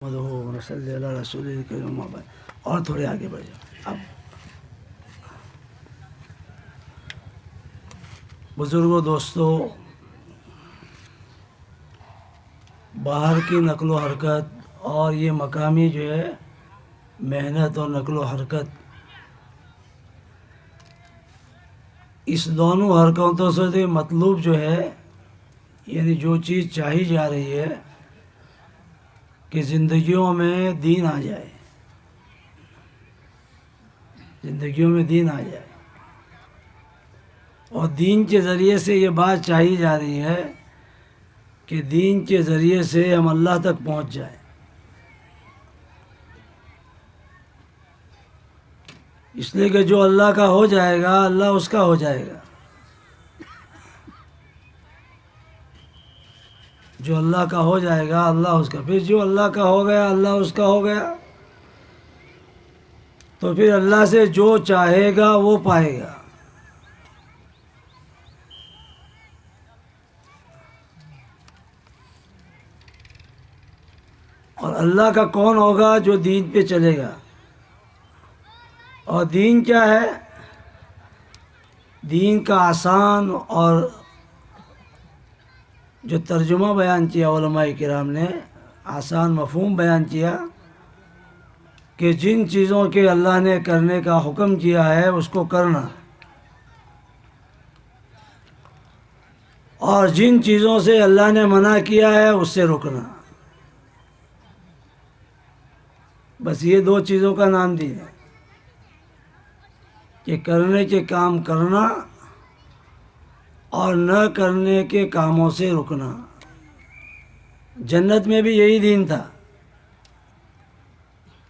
صلی اللہ رسول کریم اور تھوڑے آگے بڑھ جاؤ. اب بزرگوں، دوستوں، باہر کی نقل و حرکت اور یہ مقامی جو ہے محنت اور نقل و حرکت، اس دونوں حرکتوں سے مطلوب جو ہے، یعنی جو چیز چاہی جا رہی ہے کہ زندگیوں میں دین آ جائے، زندگیوں میں دین آ جائے، اور دین کے ذریعے سے یہ بات چاہی جا رہی ہے کہ دین کے ذریعے سے ہم اللہ تک پہنچ جائیں. اس لیے کہ جو اللہ کا ہو جائے گا اللہ اس کا ہو جائے گا، جو اللہ کا ہو جائے گا اللہ اس کا. پھر جو اللہ کا ہو گیا اللہ اس کا ہو گیا، تو پھر اللہ سے جو چاہے گا وہ پائے گا. اور اللہ کا کون ہوگا؟ جو دین پہ چلے گا. اور دین کیا ہے؟ دین کا آسان اور جو ترجمہ بیان کیا علماء کرام نے، آسان مفہوم بیان کیا کہ جن چیزوں کے اللہ نے کرنے کا حکم کیا ہے اس کو کرنا، اور جن چیزوں سے اللہ نے منع کیا ہے اس سے رکنا. بس یہ دو چیزوں کا نام دیا ہے کہ کرنے کے کام کرنا اور نہ کرنے کے کاموں سے رکنا. جنت میں بھی یہی دین تھا.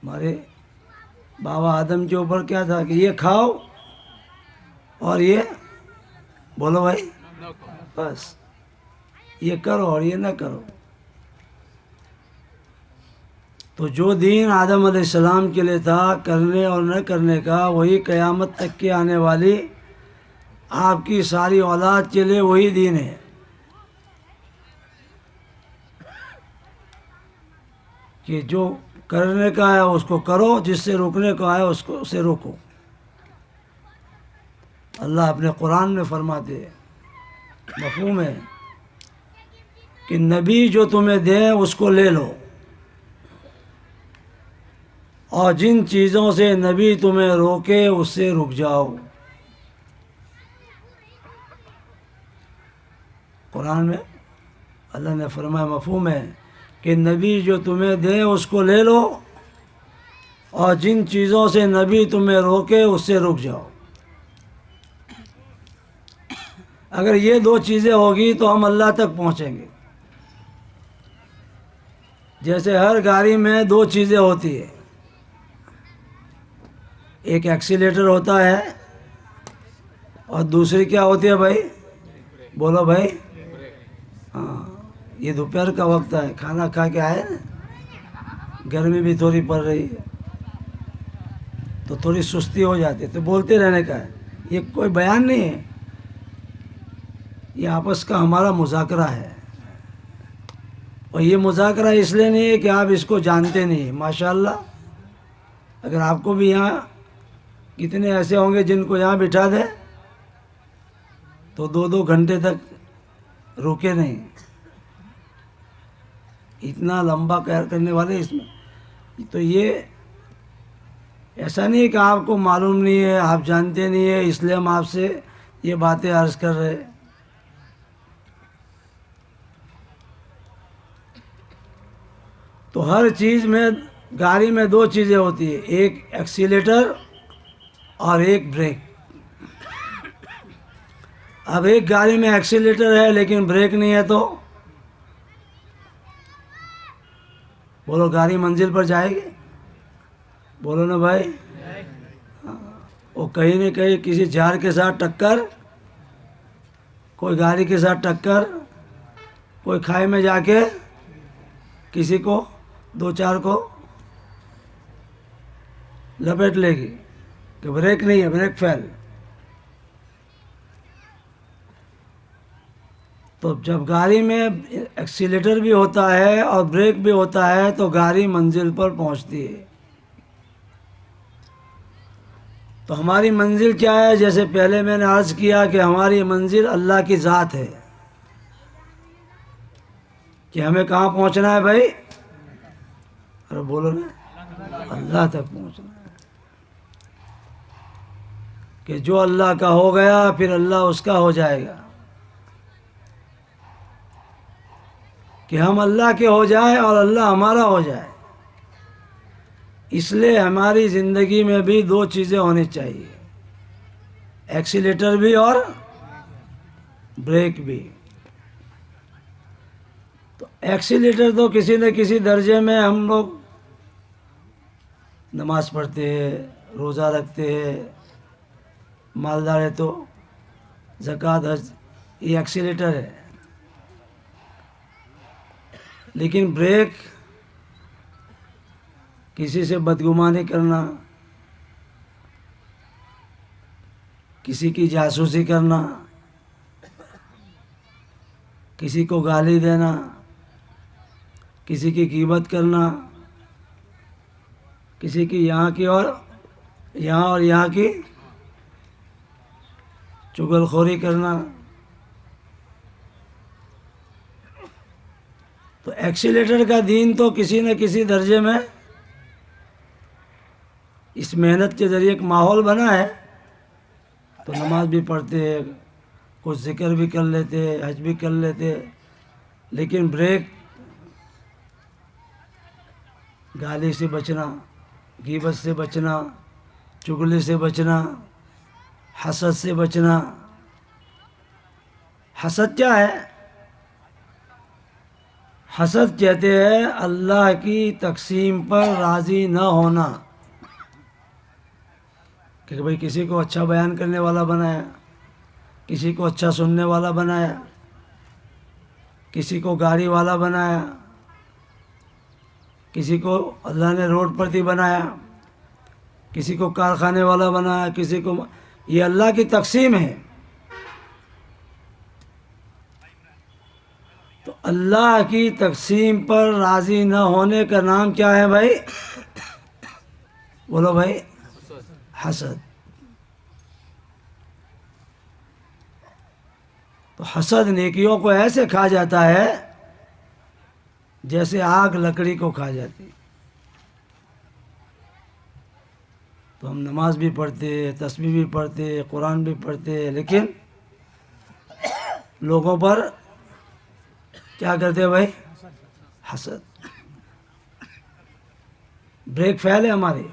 ہمارے بابا آدم کے اوپر کیا تھا کہ یہ کھاؤ اور یہ بولو بھائی، بس یہ کرو اور یہ نہ کرو. تو جو دین آدم علیہ السلام کے لیے تھا کرنے اور نہ کرنے کا، وہی قیامت تک کے آنے والی آپ کی ساری اولاد کے لیے وہی دین ہے کہ جو کرنے کا ہے اس کو کرو، جس سے روکنے کا ہے اس کو سے روکو. اللہ اپنے قرآن میں فرماتے ہیں، مفہوم ہے کہ نبی جو تمہیں دے اس کو لے لو، اور جن چیزوں سے نبی تمہیں روکے اس سے رک جاؤ. قرآن میں اللہ نے فرمایا، مفہوم ہے کہ نبی جو تمہیں دے اس کو لے لو، اور جن چیزوں سے نبی تمہیں روکے اس سے رک جاؤ. اگر یہ دو چیزیں ہوگی تو ہم اللہ تک پہنچیں گے. جیسے ہر گاڑی میں دو چیزیں ہوتی ہیں، ایک ایکسیلیٹر ہوتا ہے اور دوسری کیا ہوتی ہے بھائی؟ بولو بھائی. ہاں، یہ دوپہر کا وقت ہے، کھانا کھا کے آئے نا، گرمی بھی تھوڑی پڑ رہی ہے تو تھوڑی سستی ہو جاتی ہے، تو بولتے رہنے کا ہے. یہ کوئی بیان نہیں ہے، یہ آپس کا ہمارا مذاکرہ ہے. اور یہ مذاکرہ اس لیے نہیں ہے کہ آپ اس کو جانتے نہیں. ماشاءاللہ اگر آپ کو بھی یہاں کتنے ایسے ہوں گے جن کو یہاں بٹھا دے تو 2 گھنٹے تک رکے نہیں. اتنا لمبا کرنے والے اس میں. تو یہ ایسا نہیں ہے کہ آپ کو معلوم نہیں ہے، آپ جانتے نہیں ہے، اس لیے ہم آپ سے یہ باتیں عرض کر رہے. تو ہر چیز میں، گاڑی میں دو چیزیں ہوتی ہیں، ایک ایکسیلیٹر اور ایک بریک. اب ایک گاڑی میں ایکسیلیٹر ہے لیکن بریک نہیں ہے تو بولو گاڑی منزل پر جائے گی؟ بولو نا بھائی. وہ کہیں نہ کہیں کسی جھاڑ کے ساتھ ٹکر، کوئی گاڑی کے ساتھ ٹکر، کوئی کھائی میں جا کے کسی کو 2-4 کو لپیٹ لے گی کہ بریک نہیں ہے، بریک فیل. تو جب گاڑی میں ایکسیلیٹر بھی ہوتا ہے اور بریک بھی ہوتا ہے تو گاڑی منزل پر پہنچتی ہے. تو ہماری منزل کیا ہے؟ جیسے پہلے میں نے عرض کیا کہ ہماری منزل اللہ کی ذات ہے. کہ ہمیں کہاں پہنچنا ہے بھائی؟ ارے بولو نا، اللہ تک پہنچنا ہے. کہ جو اللہ کا ہو گیا پھر اللہ اس کا ہو جائے گا. کہ ہم اللہ کے ہو جائیں اور اللہ ہمارا ہو جائے. اس لیے ہماری زندگی میں بھی دو چیزیں ہونی چاہیے، ایکسیلیٹر بھی اور بریک بھی. تو ایکسیلیٹر تو کسی نہ کسی درجے میں ہم لوگ نماز پڑھتے ہیں، روزہ رکھتے ہیں، مالدار ہے تو زکوٰۃ حج، یہ ایکسیلیٹر ہے. لیکن بریک کسی سے بدگمانی کرنا، کسی کی جاسوسی کرنا، کسی کو گالی دینا، کسی کی غیبت کرنا، کسی کی یہاں کی اور یہاں کی چغل خوری کرنا. تو ایکسیلیٹر کا دین تو کسی نہ کسی درجے میں اس محنت کے ذریعے ایک ماحول بنا ہے. تو نماز بھی پڑھتے، کچھ ذکر بھی کر لیتے، حج بھی کر لیتے. لیکن بریک، گالی سے بچنا، غیبت سے بچنا، چغلی سے بچنا، حسد سے بچنا. حسد کیا ہے؟ حسد کہتے ہیں اللہ کی تقسیم پر راضی نہ ہونا. کہ بھئی کسی کو اچھا بیان کرنے والا بنایا، کسی کو اچھا سننے والا بنایا، کسی کو گاڑی والا بنایا، کسی کو اللہ نے روڈ پرتی بنایا، کسی کو کارخانے والا بنایا، کسی کو. یہ اللہ کی تقسیم ہے. تو اللہ کی تقسیم پر راضی نہ ہونے کا نام کیا ہے بھائی؟ بولو بھائی، حسد. تو حسد نیکیوں کو ایسے کھا جاتا ہے جیسے آگ لکڑی کو کھا جاتی. تو ہم نماز بھی پڑھتے، تسبیح بھی پڑھتے، قرآن بھی پڑھتے، لیکن لوگوں پر کیا کرتے بھائی؟ حسد. بریک فیل ہے ہماری.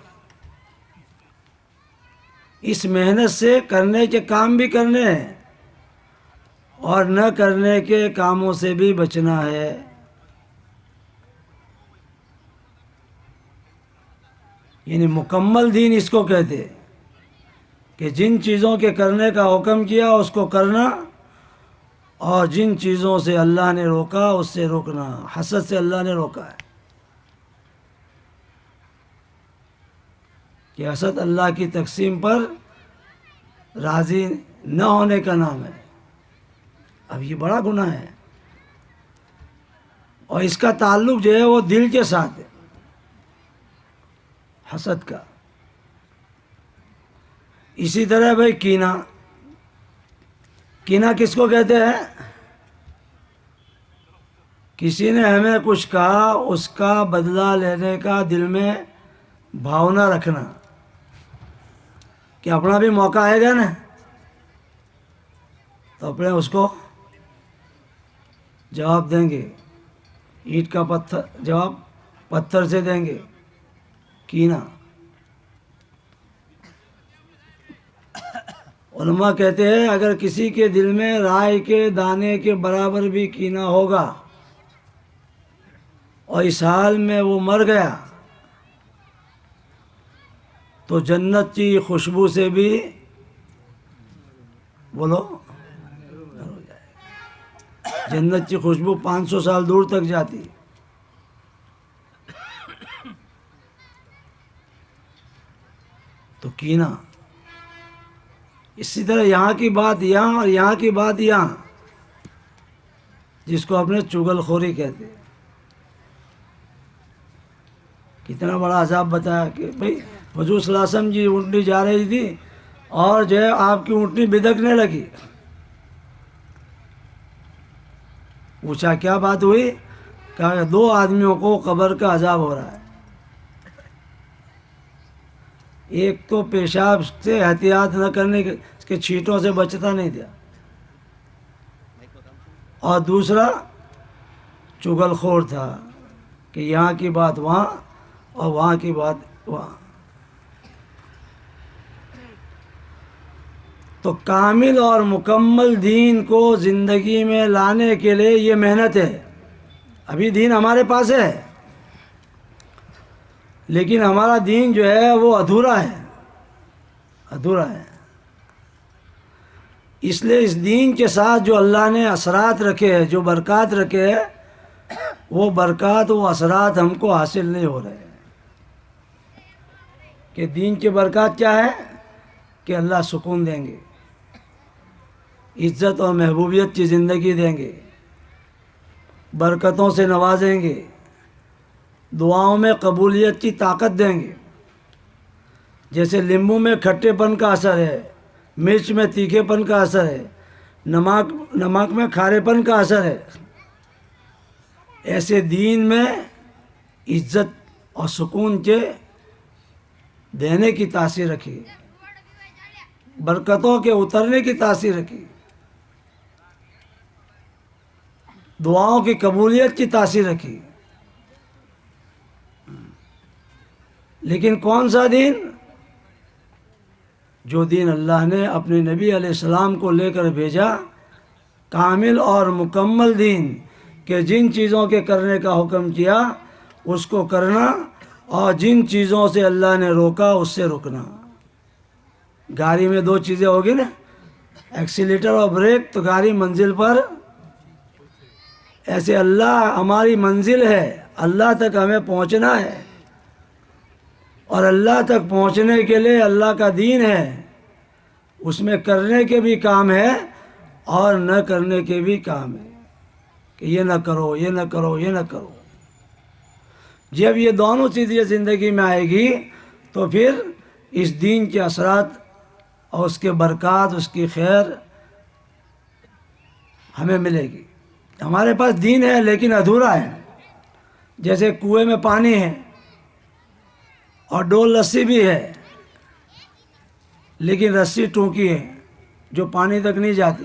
اس محنت سے کرنے کے کام بھی کرنے ہیں اور نہ کرنے کے کاموں سے بھی بچنا ہے. یعنی مکمل دین اس کو کہتے ہیں کہ جن چیزوں کے کرنے کا حکم کیا اس کو کرنا، اور جن چیزوں سے اللہ نے روکا اس سے روکنا. حسد سے اللہ نے روکا ہے کہ حسد اللہ کی تقسیم پر راضی نہ ہونے کا نام ہے. اب یہ بڑا گناہ ہے اور اس کا تعلق جو ہے وہ دل کے ساتھ ہے، حسد کا. اسی طرح بھائی کینہ. کینہ کس کو کہتے ہیں؟ کسی نے ہمیں کچھ کہا، اس کا بدلہ لینے کا دل میں بھاونا رکھنا کہ اپنا بھی موقع آئے گا نا تو اپنے اس کو جواب دیں گے. اینٹ کا پتھر جواب پتھر سے دیں گے. کینہ. علماء کہتے ہیں اگر کسی کے دل میں رائے کے دانے کے برابر بھی کینہ ہوگا اور اس حال میں وہ مر گیا تو جنت کی خوشبو سے بھی بولو جنت کی خوشبو 500 سال دور تک جاتی. تو کینہ. اسی طرح یہاں کی بات یہاں اور یہاں کی بات یہاں. جس کو اپنے چگل خوری کہتے ہیں. کتنا بڑا عذاب بتایا کہ بھائی حضور صلی اللہ علیہ وسلم جی اونٹنی جا رہی تھی اور جو ہے آپ کی اونٹنی بدکنے لگی. پوچھا کیا بات ہوئی؟ کہا کہ 2 آدمیوں کو قبر کا عذاب ہو رہا ہے. ایک تو پیشاب سے احتیاط نہ کرنے کے اس کے چھینٹوں سے بچتا نہیں تھا، اور دوسرا چگل خور تھا کہ یہاں کی بات وہاں اور وہاں کی بات وہاں. تو کامل اور مکمل دین کو زندگی میں لانے کے لیے یہ محنت ہے. ابھی دین ہمارے پاس ہے لیکن ہمارا دین جو ہے وہ ادھورا ہے، ادھورا ہے. اس لیے اس دین کے ساتھ جو اللہ نے اثرات رکھے ہیں، جو برکات رکھے ہیں، وہ برکات وہ اثرات ہم کو حاصل نہیں ہو رہے. کہ دین کی برکات کیا ہے؟ کہ اللہ سکون دیں گے، عزت اور محبوبیت کی زندگی دیں گے، برکتوں سے نوازیں گے، دعاؤں میں قبولیت کی طاقت دیں گے. جیسے لیمبو میں کھٹے پن کا اثر ہے، مرچ میں تیکھے پن کا اثر ہے، نمک میں کھارے پن کا اثر ہے، ایسے دین میں عزت اور سکون کے دینے کی تاثیر رکھی، برکتوں کے اترنے کی تاثیر رکھی، دعاؤں کی قبولیت کی تاثیر رکھی. لیکن کون سا دین؟ جو دین اللہ نے اپنے نبی علیہ السلام کو لے کر بھیجا، کامل اور مکمل دین کہ جن چیزوں کے کرنے کا حکم کیا اس کو کرنا، اور جن چیزوں سے اللہ نے روکا اس سے رکنا. گاڑی میں 2 چیزیں ہوگی نا، ایکسیلیٹر اور بریک، تو گاڑی منزل پر. ایسے اللہ ہماری منزل ہے، اللہ تک ہمیں پہنچنا ہے، اور اللہ تک پہنچنے کے لیے اللہ کا دین ہے، اس میں کرنے کے بھی کام ہے اور نہ کرنے کے بھی کام ہے کہ یہ نہ کرو، یہ نہ کرو، یہ نہ کرو. جب یہ دونوں چیزیں زندگی میں آئے گی تو پھر اس دین کے اثرات اور اس کے برکات، اس کی خیر ہمیں ملے گی. ہمارے پاس دین ہے لیکن ادھورا ہے. جیسے کنویں میں پانی ہے اور ڈول رسی بھی ہے، لیکن رسی ٹونکی ہے جو پانی تک نہیں جاتی.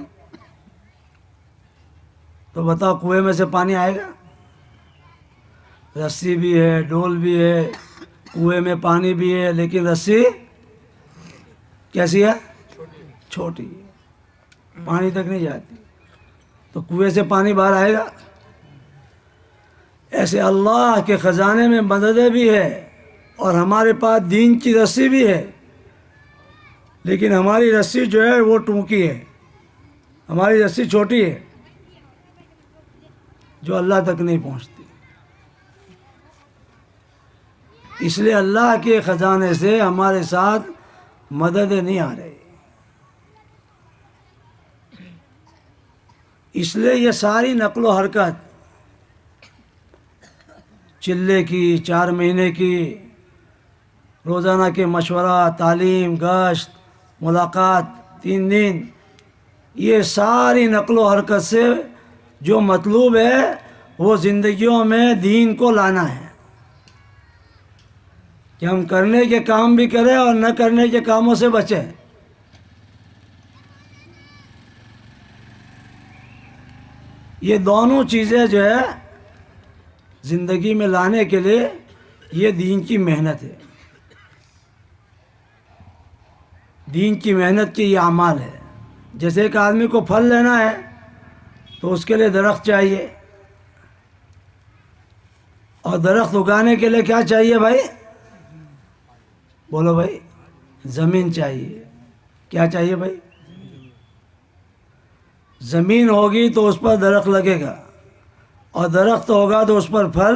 تو بتاؤ کنویں میں سے پانی آئے گا؟ رسی بھی ہے، ڈول بھی ہے، کنویں میں پانی بھی ہے، لیکن رسی کیسی ہے؟ چھوٹی ہے، پانی تک نہیں جاتی. تو کنویں سے پانی باہر آئے گا؟ ایسے اللہ کے خزانے میں مددیں بھی ہے اور ہمارے پاس دین کی رسی بھی ہے، لیکن ہماری رسی جو ہے وہ ٹونکی ہے، ہماری رسی چھوٹی ہے جو اللہ تک نہیں پہنچتی. اس لیے اللہ کے خزانے سے ہمارے ساتھ مددیں نہیں آ رہی. اس لیے یہ ساری نقل و حرکت چلے کی، 4 مہینے کی، روزانہ کے مشورہ، تعلیم، گشت، ملاقات، 3 دن، یہ ساری نقل و حرکت سے جو مطلوب ہے وہ زندگیوں میں دین کو لانا ہے کہ ہم کرنے کے کام بھی کریں اور نہ کرنے کے کاموں سے بچیں. یہ دونوں چیزیں جو ہے زندگی میں لانے کے لیے یہ دین کی محنت ہے. دین کی محنت کی یہ اعمال ہے. جیسے ایک آدمی کو پھل لینا ہے تو اس کے لیے درخت چاہیے، اور درخت اگانے کے لیے کیا چاہیے بھائی؟ بولو بھائی، زمین چاہیے. کیا چاہیے بھائی؟ زمین ہوگی تو اس پر درخت لگے گا، اور درخت ہوگا تو اس پر پھل.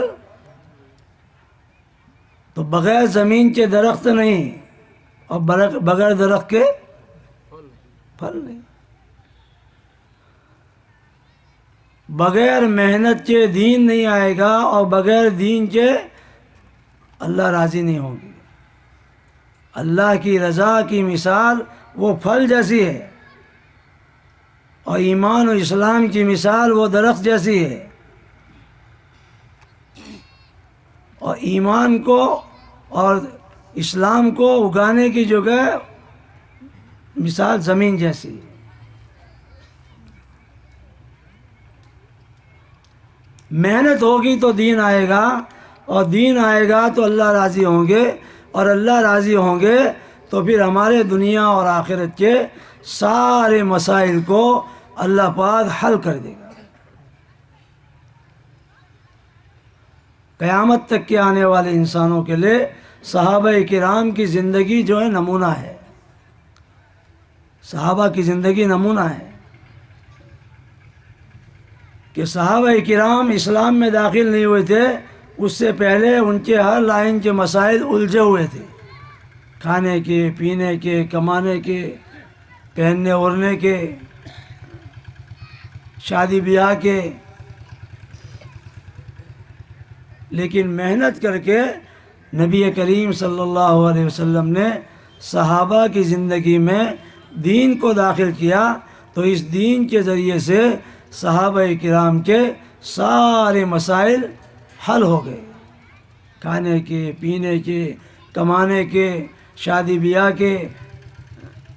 تو بغیر زمین کے درخت نہیں، اور بغیر درخت کے پھل نہیں. بغیر محنت کے دین نہیں آئے گا اور بغیر دین کے اللہ راضی نہیں ہوگی۔ اللہ کی رضا کی مثال وہ پھل جیسی ہے، اور ایمان و اسلام کی مثال وہ درخت جیسی ہے۔ اور ایمان کو اور اسلام کو اگانے کی جگہ مثال زمین جیسی ہے۔ محنت ہوگی تو دین آئے گا، اور دین آئے گا تو اللہ راضی ہوں گے، اور اللہ راضی ہوں گے تو پھر ہمارے دنیا اور آخرت کے سارے مسائل کو اللہ پاک حل کر دے گا۔ قیامت تک کے آنے والے انسانوں کے لیے صحابہ کرام کی زندگی جو ہے نمونہ ہے، صحابہ کی زندگی نمونہ ہے کہ صحابہ کرام اسلام میں داخل نہیں ہوئے تھے، اس سے پہلے ان کے ہر لائن کے مسائل الجھے ہوئے تھے، کھانے کے، پینے کے، کمانے کے، پہننے اوڑھنے کے، شادی بیاہ کے۔ لیکن محنت کر کے نبی کریم صلی اللہ علیہ وسلم نے صحابہ کی زندگی میں دین کو داخل کیا، تو اس دین کے ذریعے سے صحابہ کرام کے سارے مسائل حل ہو گئے، کھانے کے، پینے کے، کمانے کے، شادی بیاہ کے،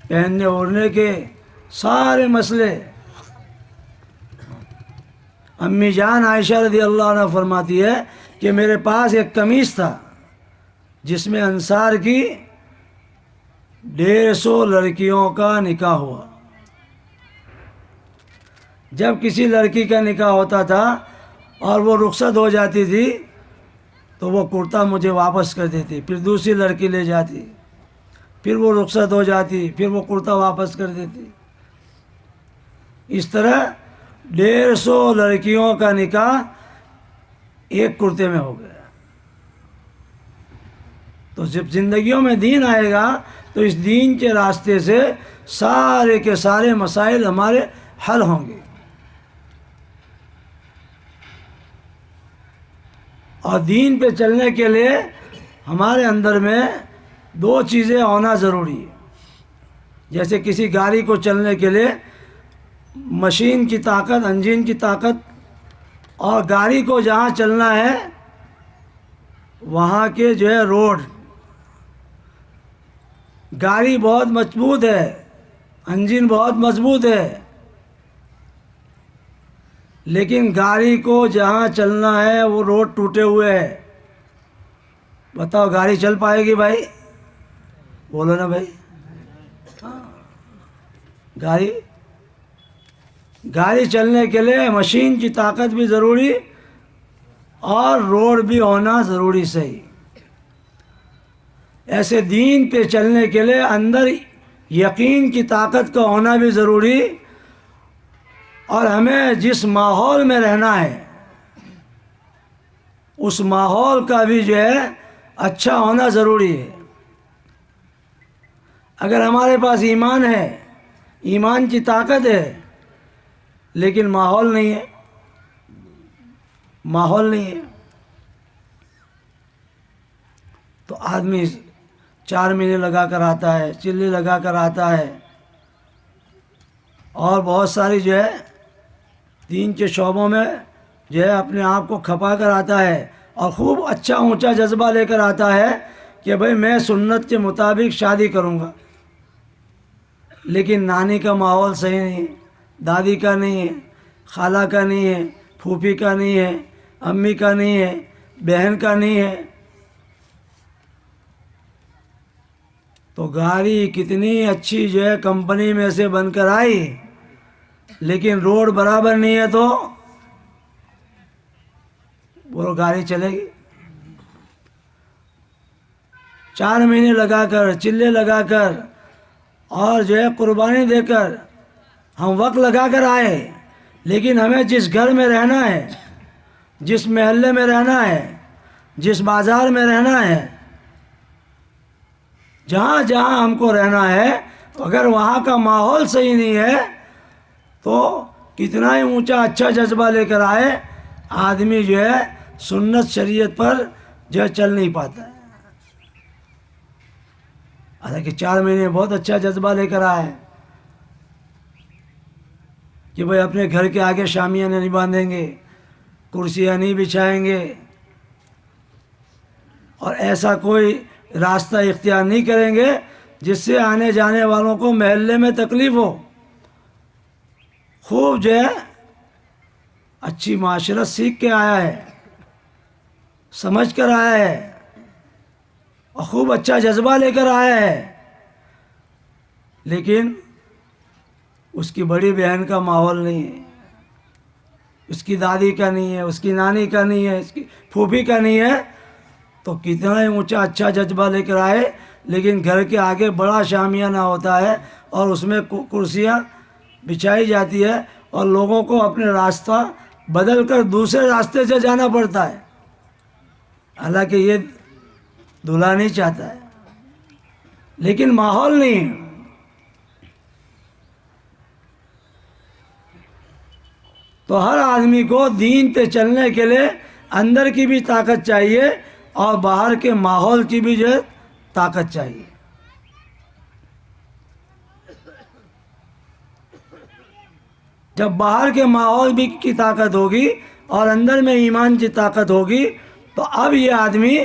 پہننے اوڑھنے کے سارے مسئلے۔ امی جان عائشہ رضی اللہ عنہ فرماتی ہے کہ میرے پاس ایک قمیص تھا جس میں انصار کی 150 لڑکیوں کا نکاح ہوا۔ جب کسی لڑکی کا نکاح ہوتا تھا اور وہ رخصت ہو جاتی تھی تو وہ کرتا مجھے واپس کر دیتی، پھر دوسری لڑکی لے جاتی، پھر وہ رخصت ہو جاتی، پھر وہ کرتا واپس کر دیتی۔ اس طرح 150 لڑکیوں کا نکاح ایک کرتے میں ہو گیا۔ تو جب زندگیوں میں دین آئے گا تو اس دین کے راستے سے سارے کے سارے مسائل ہمارے حل ہوں گے۔ اور دین پہ چلنے کے لیے ہمارے اندر میں 2 چیزیں ہونا ضروری ہے۔ جیسے کسی گاڑی کو چلنے کے لیے مشین کی طاقت، انجن کی طاقت، اور گاڑی کو جہاں چلنا ہے وہاں کے جو ہے روڈ، گاڑی بہت مضبوط ہے، انجن بہت مضبوط ہے، لیکن گاڑی کو جہاں چلنا ہے وہ روڈ ٹوٹے ہوئے ہے، بتاؤ گاڑی چل پائے گی بھائی؟ بولو نا بھائی۔ گاڑی چلنے کے لیے مشین کی طاقت بھی ضروری اور روڈ بھی ہونا ضروری صحیح۔ ایسے دین پہ چلنے کے لیے اندر یقین کی طاقت کا ہونا بھی ضروری، اور ہمیں جس ماحول میں رہنا ہے اس ماحول کا بھی جو ہے اچھا ہونا ضروری ہے۔ اگر ہمارے پاس ایمان ہے، ایمان کی طاقت ہے، لیکن ماحول نہیں ہے، ماحول نہیں ہے، تو آدمی 4 مہینے لگا کر آتا ہے، چلے لگا کر آتا ہے، اور بہت ساری جو ہے دین کے شعبوں میں جو ہے اپنے آپ کو کھپا کر آتا ہے، اور خوب اچھا اونچا جذبہ لے کر آتا ہے کہ بھئی میں سنت کے مطابق شادی کروں گا، لیکن نانی کا ماحول صحیح نہیں ہے، دادی کا نہیں ہے، خالہ کا نہیں ہے، پھوپھی کا نہیں ہے، امی کا نہیں ہے، بہن کا نہیں ہے، تو گاڑی کتنی اچھی جو ہے کمپنی میں سے بن کر آئی، لیکن روڈ برابر نہیں ہے تو بولو گاڑی چلے گی؟ 4 مہینے لگا کر، چلے لگا کر، اور جو ہے قربانی دے کر ہم وقت لگا کر آئے، لیکن ہمیں جس گھر میں رہنا ہے، جس محلے میں رہنا ہے، جس بازار میں رہنا ہے، جہاں جہاں ہم کو رہنا ہے، اگر وہاں کا ماحول صحیح نہیں ہے تو کتنا ہی اونچا اچھا جذبہ لے کر آئے، آدمی جو ہے سنت شریعت پر جو ہے چل نہیں پاتا ہے۔ حالانکہ 4 مہینے بہت اچھا جذبہ لے کر آئے کہ بھائی اپنے گھر کے آگے شامیاں نہیں باندھیں گے، کرسیاں نہیں بچھائیں گے، اور ایسا کوئی راستہ اختیار نہیں کریں گے جس سے آنے جانے والوں کو محلے میں تکلیف ہو۔ خوب جو ہے اچھی معاشرت سیکھ کے آیا ہے، سمجھ کر آیا ہے، اور خوب اچھا جذبہ لے کر آیا ہے، لیکن اس کی بڑی بہن کا ماحول نہیں ہے، اس کی دادی کا نہیں ہے، اس کی نانی کا نہیں ہے، اس کی پھوپھی کا نہیں ہے، تو کتنا ہی اونچا اچھا جذبہ لے کر آئے، لیکن گھر کے آگے بڑا شامیانہ ہوتا ہے اور اس میں کرسیاں بچھائی جاتی ہے، اور لوگوں کو اپنے راستہ بدل کر دوسرے راستے سے جانا پڑتا ہے، حالانکہ یہ دلہا نہیں چاہتا ہے، لیکن ماحول نہیں ہے۔ تو ہر آدمی کو دین پہ چلنے کے لیے اندر کی بھی طاقت چاہیے اور باہر کے ماحول کی بھی جو ہے طاقت چاہیے۔ جب باہر کے ماحول بھی کی طاقت ہوگی اور اندر میں ایمان کی طاقت ہوگی تو اب یہ آدمی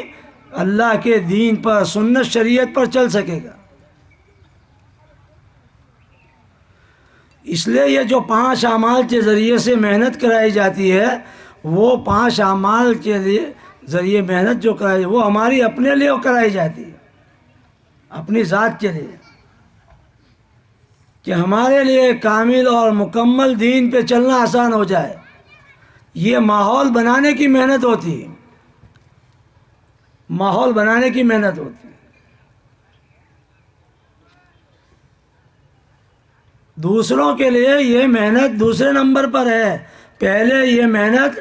اللہ کے دین پر، سنت شریعت پر چل سکے گا۔ اس لیے یہ جو 5 اعمال کے ذریعے سے محنت کرائی جاتی ہے، وہ 5 اعمال کے ذریعے محنت جو کرائی وہ ہماری اپنے لیے کرائی جاتی ہے، اپنی ذات کے لیے، کہ ہمارے لیے کامل اور مکمل دین پہ چلنا آسان ہو جائے۔ یہ ماحول بنانے کی محنت ہوتی ہے، ماحول بنانے کی محنت ہوتی ہے۔ دوسروں کے لیے یہ محنت دوسرے نمبر پر ہے، پہلے یہ محنت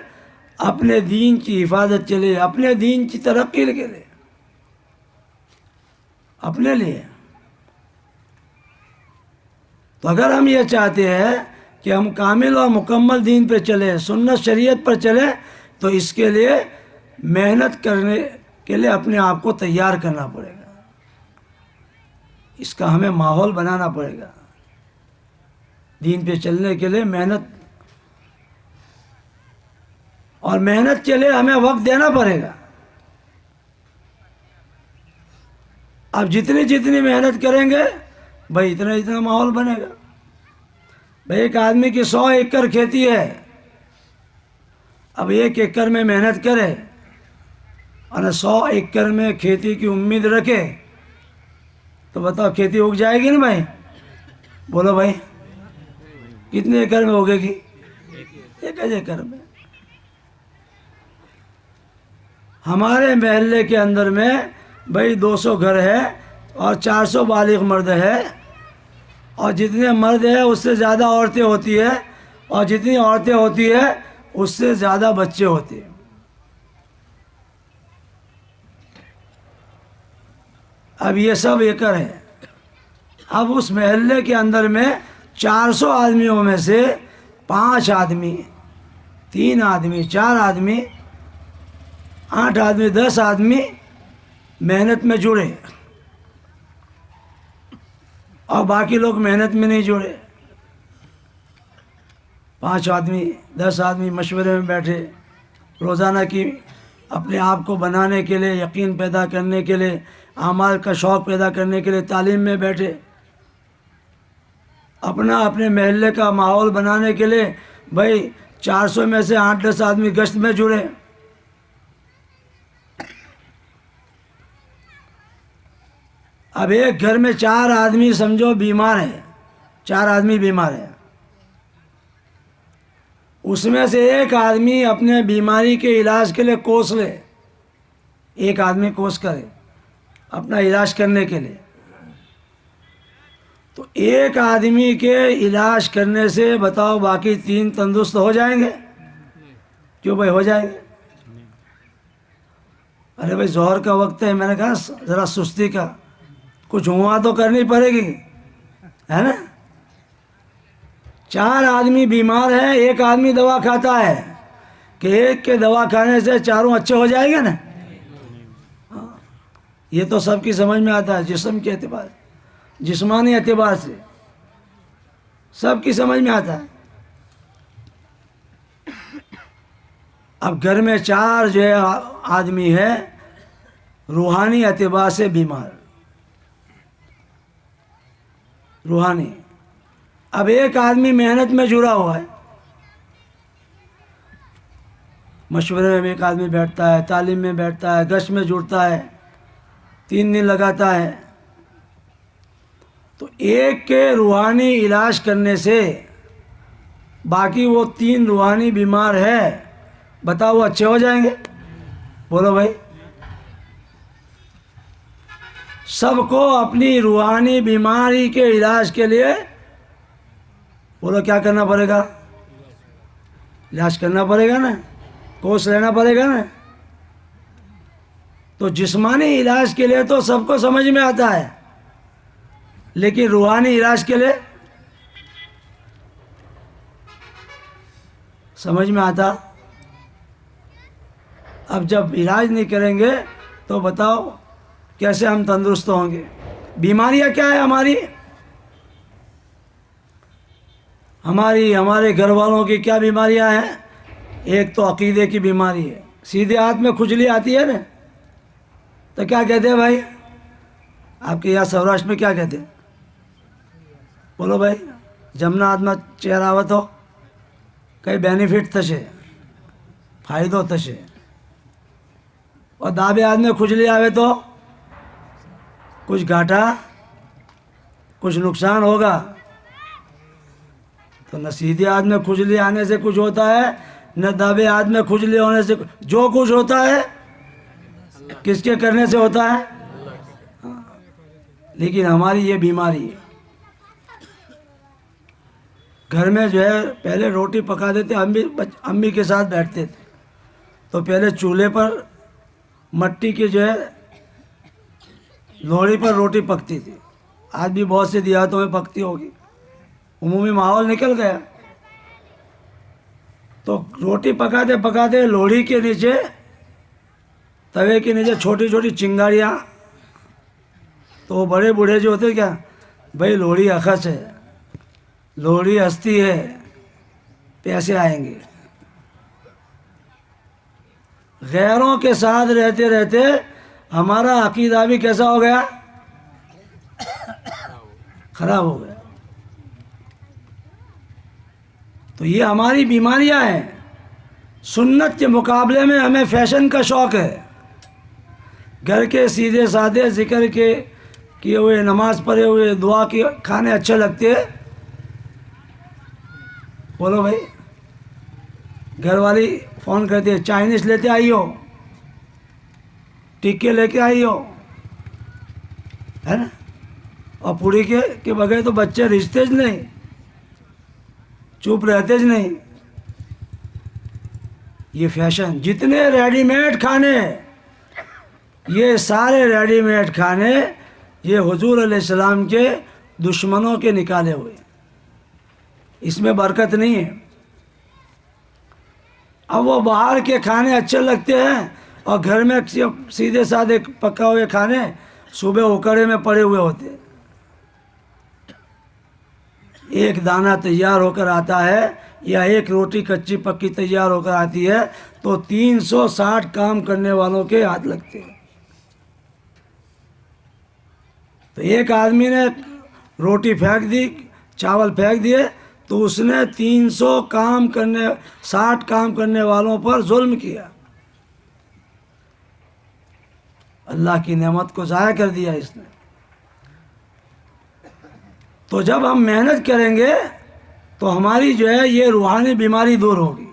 اپنے دین کی حفاظت کے لیے، اپنے دین کی ترقی کے لیے، اپنے لیے۔ تو اگر ہم یہ چاہتے ہیں کہ ہم کامل اور مکمل دین پہ چلیں، سنت شریعت پر چلیں، تو اس کے لیے محنت کرنے کے لیے اپنے آپ کو تیار کرنا پڑے گا، اس کا ہمیں ماحول بنانا پڑے گا۔ دین پہ چلنے کے لیے محنت، اور محنت کے لیے ہمیں وقت دینا پڑے گا۔ اب جتنی جتنی محنت کریں گے بھائی اتنا اتنا ماحول بنے گا۔ بھائی ایک آدمی کی 100 ایکڑ کھیتی ہے، اب 1 ایکڑ میں محنت کرے اور 100 ایکڑ میں کھیتی کی امید رکھے تو بتاؤ کھیتی اگ جائے گی نا بھائی؟ بولو بھائی، کتنے ایکڑ میں ہوگے گی؟ 1 ایکڑ میں۔ ہمارے محلے کے اندر میں بھائی 200 گھر ہے اور 400 بالغ مرد ہے، اور جتنے مرد ہیں اس سے زیادہ عورتیں ہوتی ہیں، اور جتنی عورتیں ہوتی ہیں اس سے زیادہ بچے ہوتے ہیں۔ اب یہ سب ایکڑ ہے۔ اب اس محلے کے اندر میں 400 آدمیوں میں سے 5 آدمی، 3 آدمی، 4 آدمی، 8 آدمی، 10 آدمی محنت میں جڑے، اور باقی لوگ محنت میں نہیں جڑے۔ 5 آدمی، 10 آدمی مشورے میں بیٹھے، روزانہ کی اپنے آپ کو بنانے کے لیے، یقین پیدا کرنے کے لیے، اعمال کا شوق پیدا کرنے کے لیے تعلیم میں بیٹھے، اپنے محلے کا ماحول بنانے کے لیے بھائی 400 میں سے 8-10 آدمی گشت میں جڑے۔ اب ایک گھر میں 4 آدمی سمجھو بیمار ہیں، 4 آدمی بیمار ہیں، اس میں سے ایک آدمی اپنے بیماری کے علاج کے لیے کوس لے، ایک آدمی کوس کرے اپنا علاج کرنے کے لیے، تو ایک آدمی کے علاج کرنے سے بتاؤ باقی 3 تندرست ہو جائیں گے؟ کیوں بھائی ہو جائیں گے؟ ارے بھائی ظہر کا وقت ہے، میں نے کہا ذرا سستی کا، کچھ ہوا تو کرنی پڑے گی، ہے نا؟ 4 آدمی بیمار ہیں، ایک آدمی دوا کھاتا ہے کہ ایک کے دوا کھانے سے چاروں اچھے ہو جائیں گے نا؟ یہ تو سب کی سمجھ میں آتا ہے، جسم کے اعتبار سے، جسمانی اعتبار سے سب کی سمجھ میں آتا ہے۔ اب گھر میں 4 جو ہے آدمی ہے روحانی اعتبار سے بیمار، روحانی۔ اب ایک آدمی محنت میں جڑا ہوا ہے، مشورے میں ایک آدمی بیٹھتا ہے، تعلیم میں بیٹھتا ہے، گشت میں جڑتا ہے، 3 دن لگاتا ہے، تو ایک کے روحانی علاج کرنے سے باقی وہ 3 روحانی بیمار ہے، بتاؤ وہ اچھے ہو جائیں گے؟ بولو بھائی۔ سب کو اپنی روحانی بیماری کے علاج کے لیے بولو کیا کرنا پڑے گا؟ علاج کرنا پڑے گا نا، کورس لینا پڑے گا نا۔ تو جسمانی علاج کے لیے تو سب کو سمجھ میں آتا ہے، لیکن روحانی علاج کے لیے سمجھ میں آتا؟ اب جب علاج نہیں کریں گے تو بتاؤ کیسے ہم تندرست ہوں گے؟ بیماریاں کیا ہے ہمارے گھر والوں کی کیا بیماریاں ہیں؟ ایک تو عقیدے کی بیماری ہے، سیدھے ہاتھ میں کھجلی آتی ہے نا، تو کیا کہتے ہیں بھائی؟ آپ کے یہاں سوراشٹر میں کیا کہتے ہیں؟ بولو بھائی۔ جمنا ہاتھ میں چہرہ آوت ہو کئی بینیفٹ تھے، فائدو تھے، اور دابے ہاتھ میں کھجلی آوے تو کچھ گھاٹا، کچھ نقصان ہوگا۔ تو نہ سیدھے ہاتھ میں کھجلی آنے سے کچھ ہوتا ہے، نہ دابے ہاتھ میں کھجلی ہونے سے جو کچھ ہوتا ہے کس کے کرنے سے ہوتا ہے؟ لیکن ہماری یہ بیماری ہے۔ گھر میں جو ہے پہلے روٹی پکا دیتے، امی کے ساتھ بیٹھتے تھے تو پہلے چولہے پر مٹی کی جو ہے لوڑی پر روٹی پکتی تھی، آج بھی بہت سے دیہاتوں میں پکتی ہوگی، عمومی ماحول نکل گیا۔ تو روٹی پکاتے پکاتے لوڑی کے نیچے، توے کے نیچے چھوٹی چھوٹی چنگاریاں، تو وہ بڑے بوڑھے جو ہوتے کیا بھائی لوڑی اخس ہے، لوڑی ہستی ہے، پیسے آئیں گے۔ غیروں کے ساتھ رہتے رہتے ہمارا عقیدہ بھی کیسا ہو گیا؟ خراب ہو گیا۔ تو یہ ہماری بیماریاں ہیں۔ سنت کے مقابلے میں ہمیں فیشن کا شوق ہے، گھر کے سیدھے سادے ذکر کے کیے ہوئے، نماز پڑھے ہوئے، دعا کے کھانے اچھے لگتے ہیں۔ بولو بھائی۔ گھر والی فون کرتی ہے چائنیز لیتے آئی ہو، ٹکے لے کے آئی ہو، ہے نا؟ اور پوری کے بغیر تو بچے رشتے જ نہیں، چپ رہتے જ نہیں۔ یہ فیشن، جتنے ریڈی میڈ کھانے، یہ سارے ریڈی میڈ کھانے یہ حضور علیہ السلام کے دشمنوں کے نکالے ہوئے، اس میں برکت نہیں ہے۔ اب وہ باہر کے کھانے اچھے لگتے ہیں اور گھر میں سیدھے سادے پکا ہوئے کھانے صبح اکڑے میں پڑے ہوئے ہوتے ہیں۔ ایک دانہ تیار ہو کر آتا ہے یا ایک روٹی کچی پکی تیار ہو کر آتی ہے تو 360 کام کرنے والوں کے ہاتھ لگتے ہیں۔ تو ایک آدمی نے روٹی پھینک دی، چاول پھینک دیے تو اس نے 60 کام کرنے والوں پر ظلم کیا، اللہ کی نعمت کو ضائع کر دیا اس نے۔ تو جب ہم محنت کریں گے تو ہماری جو ہے یہ روحانی بیماری دور ہوگی،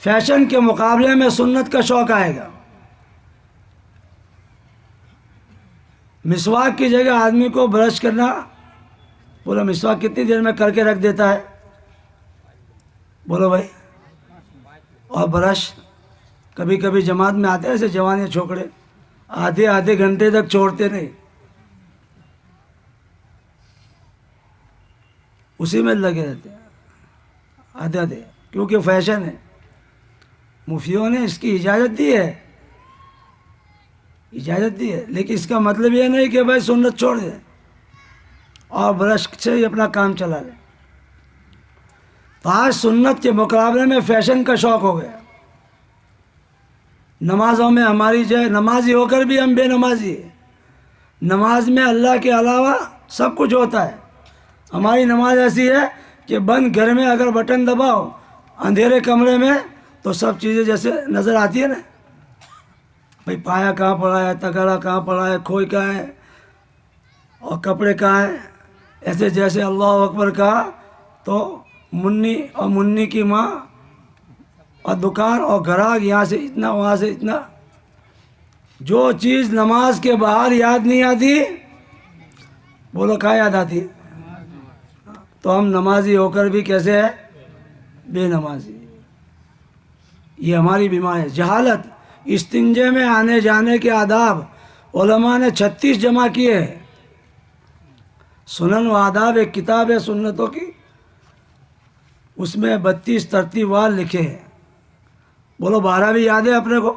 فیشن کے مقابلے میں سنت کا شوق آئے گا۔ مسواک کی جگہ آدمی کو برش کرنا، بولو مسواک کتنی دیر میں کر کے رکھ دیتا ہے؟ بولو بھائی۔ اور برش کبھی کبھی جماعت میں آتے ہیں ایسے جوان چھوکرے، آدھے گھنٹے تک چھوڑتے نہیں، اسی میں لگے رہتے ہیں۔ عادت ہے، کیونکہ فیشن ہے. مفتیوں نے اس کی اجازت دی ہے، اجازت دی ہے، لیکن اس کا مطلب یہ نہیں کہ بھائی سنت چھوڑ دے اور برش سے ہی اپنا کام چلا لے. تو آج سنت کے مقابلے میں فیشن کا شوق ہو گیا. نمازوں میں ہماری جو ہے، نمازی ہو کر بھی ہم بے نمازی ہیں. نماز میں اللہ کے علاوہ سب کچھ ہوتا ہے. ہماری نماز ایسی ہے کہ بند گھر میں اگر بٹن دباؤ اندھیرے کمرے میں تو سب چیزیں جیسے نظر آتی ہے نا، بھائی پایا کہاں پڑا ہے، تکڑا کہاں پڑا ہے، کھوئی کہاں ہے اور کپڑے کہاں ہیں. ایسے جیسے اللہ اکبر کہا تو منی اور منی کی ماں اور دکان اور گراہک یہاں سے اتنا وہاں سے اتنا. جو چیز نماز کے باہر یاد نہیں آتی، بولو کہاں یاد آتی ہے؟ تو ہم نمازی ہو کر بھی کیسے ہے؟ بے نمازی. یہ ہماری بیماری ہے. جہالت. استنجے میں آنے جانے کے آداب علماء نے 36 جمع کیے ہیں. سنن و آداب ایک کتاب ہے سنتوں کی، اس میں 32 ترتیب وار لکھے ہیں. بولو 12 بھی یاد ہے اپنے کو؟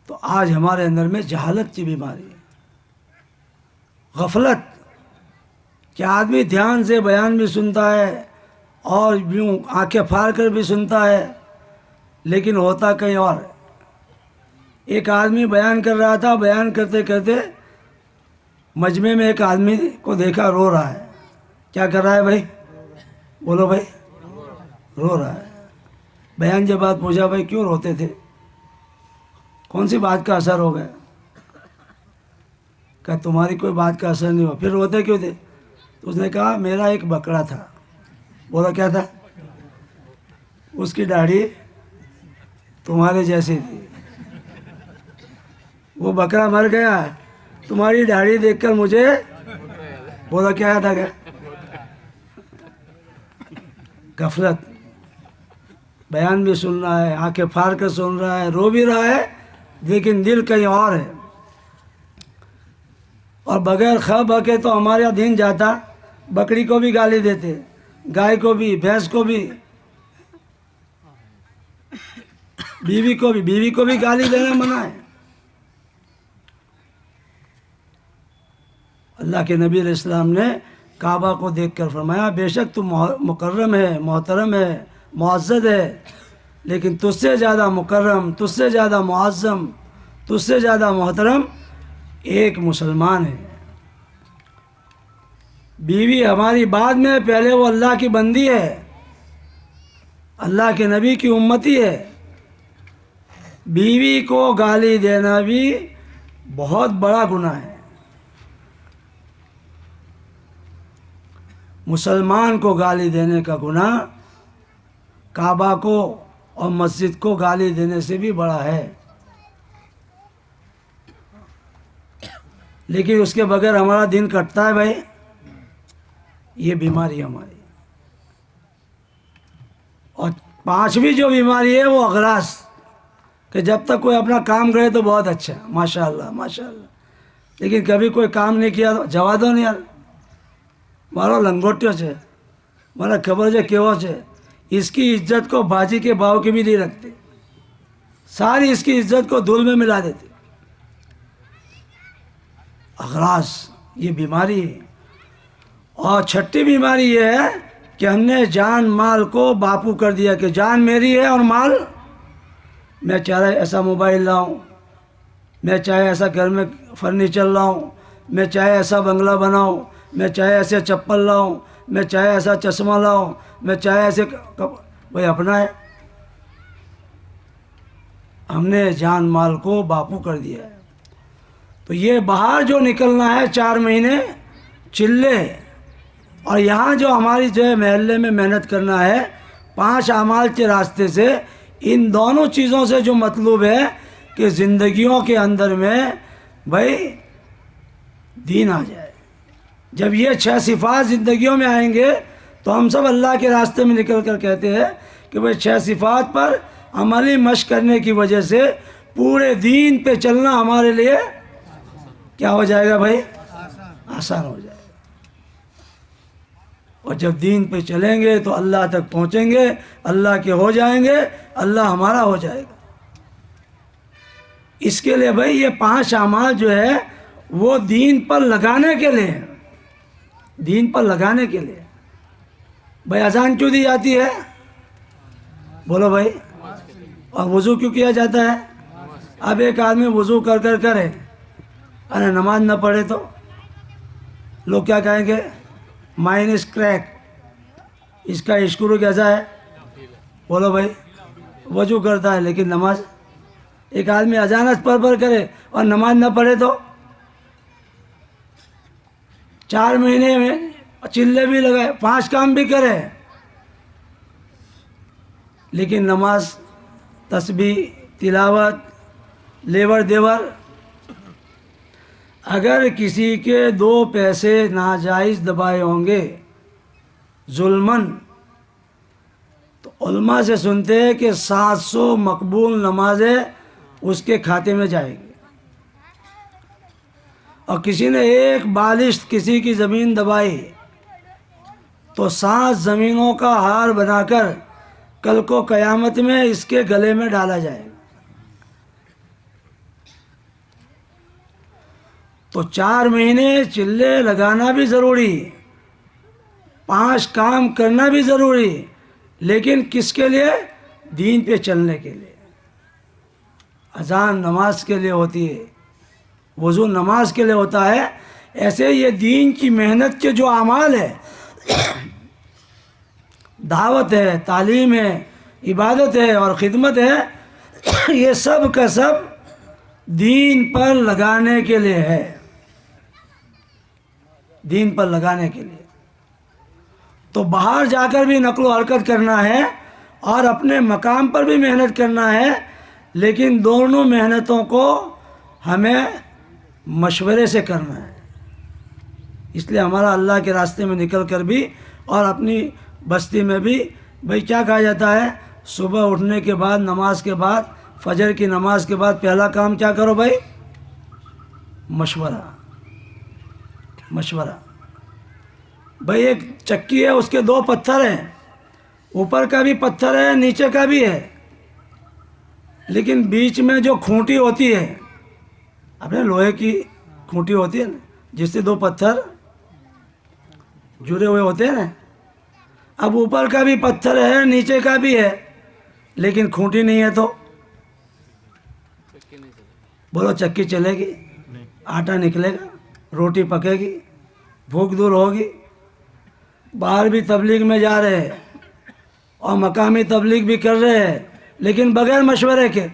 تو آج ہمارے اندر میں جہالت کی بیماری ہے، غفلت، کہ آدمی دھیان سے بیان بھی سنتا ہے اور یوں آنکھیں پھاڑ کر بھی سنتا ہے، لیکن ہوتا کہیں اور ہے. ایک آدمی بیان کر رہا تھا، بیان کرتے کرتے مجمع میں ایک آدمی کو دیکھا رو رہا ہے. کیا کر رہا ہے بھائی؟ بولو بھائی. رو رہا ہے. بیان کے بعد پوچھا بھائی کیوں روتے تھے، کون سی بات کا اثر ہو گیا؟ کہ تمہاری کوئی بات کا اثر نہیں ہوا، پھر روتے کیوں تھے؟ تو اس نے کہا میرا ایک بکرا تھا. بولا کیا تھا؟ اس کی داڑھی تمہارے جیسی تھی، وہ بکرا مر گیا، تمہاری داڑھی دیکھ کر مجھے. بولا کیا تھا؟ کیا غفلت. بیان بھی سن رہا ہے، آنکھیں پھاڑ کر سن رہا ہے، رو بھی رہا ہے، لیکن دل کہیں اور ہے. اور بغیر خواب کے تو ہمارا دین جاتا. بکری کو بھی گالی دیتے، گائے کو بھی، بھینس کو بھی، بیوی کو بھی گالی دینا منع ہے. اللہ کے نبی علیہ السلام نے کعبہ کو دیکھ کر فرمایا بے شک تو مکرم ہے، محترم ہے، معزز ہے، لیکن تجھ سے زیادہ مکرم، تجھ سے زیادہ معظم، تجھ سے زیادہ محترم ایک مسلمان ہے. بیوی ہماری بعد میں، پہلے وہ اللہ کی بندی ہے، اللہ کے نبی کی امتی ہے. بیوی کو گالی دینا بھی بہت بڑا گناہ ہے. مسلمان کو گالی دینے کا گناہ کعبہ کو اور مسجد کو گالی دینے سے بھی بڑا ہے. لیکن اس کے بغیر ہمارا دن کٹتا ہے بھائی. یہ بیماری ہماری. اور 5ویں جو بیماری ہے وہ اغراض، کہ جب تک کوئی اپنا کام کرے تو بہت اچھا، ماشاء اللہ ماشاء اللہ، لیکن کبھی کوئی کام نہیں کیا تو جوا دو نہیں یار، مارو لنگوٹیوں سے، مارا خبر سے کیوں سے. اس کی عزت کو باجی کے باؤ کی بھی نہیں رکھتے، ساری اس کی عزت کو دھول میں ملا دیتے. اغراض یہ بیماری ہے. اور 6ٹھی بیماری یہ ہے کہ ہم نے جان مال کو باپو کر دیا، کہ جان میری ہے اور مال میں چاہے ایسا موبائل لاؤں، میں چاہے ایسا گھر میں فرنیچر لاؤں، میں چاہے ایسا بنگلہ بناؤں، میں چاہے ایسے چپل لاؤں، میں چاہے ایسا چشمہ لاؤں، میں چاہے ایسے بھائی اپنا ہے. ہم نے جان مال کو باپو کر دیا ہے. تو یہ باہر جو نکلنا ہے 4 مہینے چلے، اور یہاں جو ہماری جو ہے محلے میں محنت کرنا ہے 5 اعمال کے راستے سے، ان دونوں چیزوں سے جو مطلوب ہے کہ زندگیوں کے اندر میں بھائی دین آ جائے. جب یہ 6 صفات زندگیوں میں آئیں گے تو ہم سب اللہ کے راستے میں نکل کر کہتے ہیں کہ بھائی 6 صفات پر عملی مشق کرنے کی وجہ سے پورے دین پہ چلنا ہمارے لیے کیا ہو جائے گا بھائی؟ آسان ہو جائے گا. اور جب دین پہ چلیں گے تو اللہ تک پہنچیں گے، اللہ کے ہو جائیں گے، اللہ ہمارا ہو جائے گا۔ اس کے لیے بھائی یہ 5 اعمال جو ہے وہ دین پر لگانے کے لیے ہیں، دین پر لگانے کے لیے۔ بھائی اذان کیوں دی جاتی ہے؟ بولو بھائی۔ اور وضو کیوں کیا جاتا ہے؟ اب ایک آدمی وضو کر کرے اور نماز نہ پڑھے تو لوگ کیا کہیں گے؟ مائن از کریک، اس کا اسکرو کیسا ہے؟ بولو بھائی۔ وضو کرتا ہے لیکن نماز، ایک آدمی اذان پڑھ کرے اور نماز نہ پڑھے تو 4 مہینے میں چلے بھی لگائے، 5 کام بھی کرے لیکن نماز، تسبیح، تلاوت، لیور دیور، اگر کسی کے 2 پیسے ناجائز دبائے ہوں گے ظلماً، تو علماء سے سنتے ہیں کہ 700 مقبول نمازیں اس کے کھاتے میں جائے گی۔ اور کسی نے 1 بالشت کسی کی زمین دبائی تو 7 زمینوں کا ہار بنا کر کل کو قیامت میں اس کے گلے میں ڈالا جائے گا۔ تو 4 مہینے چلے لگانا بھی ضروری، 5 کام کرنا بھی ضروری، لیکن کس کے لیے؟ دین پہ چلنے کے لیے۔ اذان نماز کے لیے ہوتی ہے، وضو نماز کے لیے ہوتا ہے۔ ایسے یہ دین کی محنت کے جو اعمال ہے، دعوت ہے، تعلیم ہے، عبادت ہے اور خدمت ہے، یہ سب کا سب دین پر لگانے کے لیے ہے، دین پر لگانے کے لیے۔ تو باہر جا کر بھی نقل و حرکت کرنا ہے اور اپنے مقام پر بھی محنت کرنا ہے، لیکن دونوں محنتوں کو ہمیں مشورے سے کرنا ہے۔ اس لیے ہمارا اللہ کے راستے میں نکل کر بھی اور اپنی بستی میں بھی بھائی کیا کہا جاتا ہے؟ صبح اٹھنے کے بعد، نماز کے بعد، فجر کی نماز کے بعد پہلا کام کیا کرو بھائی؟ مشورہ، مشورہ۔ بھائی ایک چکی ہے، اس کے 2 پتھر ہیں، اوپر کا بھی پتھر ہے، نیچے کا بھی ہے، لیکن بیچ میں جو کھونٹی ہوتی ہے، اپنے لوہے کی کھونٹی ہوتی ہے نا، جس سے 2 پتھر جڑے ہوئے ہوتے ہیں نا، اب اوپر کا بھی پتھر ہے، نیچے کا بھی ہے، لیکن کھونٹی نہیں ہے تو بولو چکی چلے گی؟ آٹا نکلے گا، روٹی پکے گی، بھوک دور ہوگی۔ باہر بھی تبلیغ میں جا رہے ہیں اور مقامی تبلیغ بھی کر رہے ہیں، لیکن بغیر مشورے کے،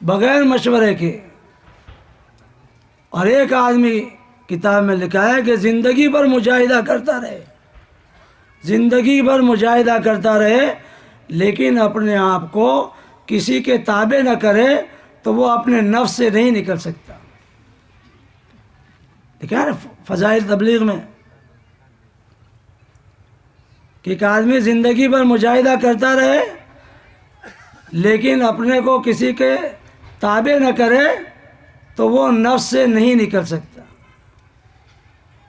بغیر مشورے کے۔ اور ایک آدمی کتاب میں لکھا ہے کہ زندگی بھر مجاہدہ کرتا رہے، زندگی بھر مجاہدہ کرتا رہے، لیکن اپنے آپ کو کسی کے تابع نہ کرے تو وہ اپنے نفس سے نہیں نکل سکتا۔ دیکھا ہے فضائل تبلیغ میں کہ ایک آدمی زندگی بھر مجاہدہ کرتا رہے لیکن اپنے کو کسی کے تابع نہ کرے تو وہ نفس سے نہیں نکل سکتا،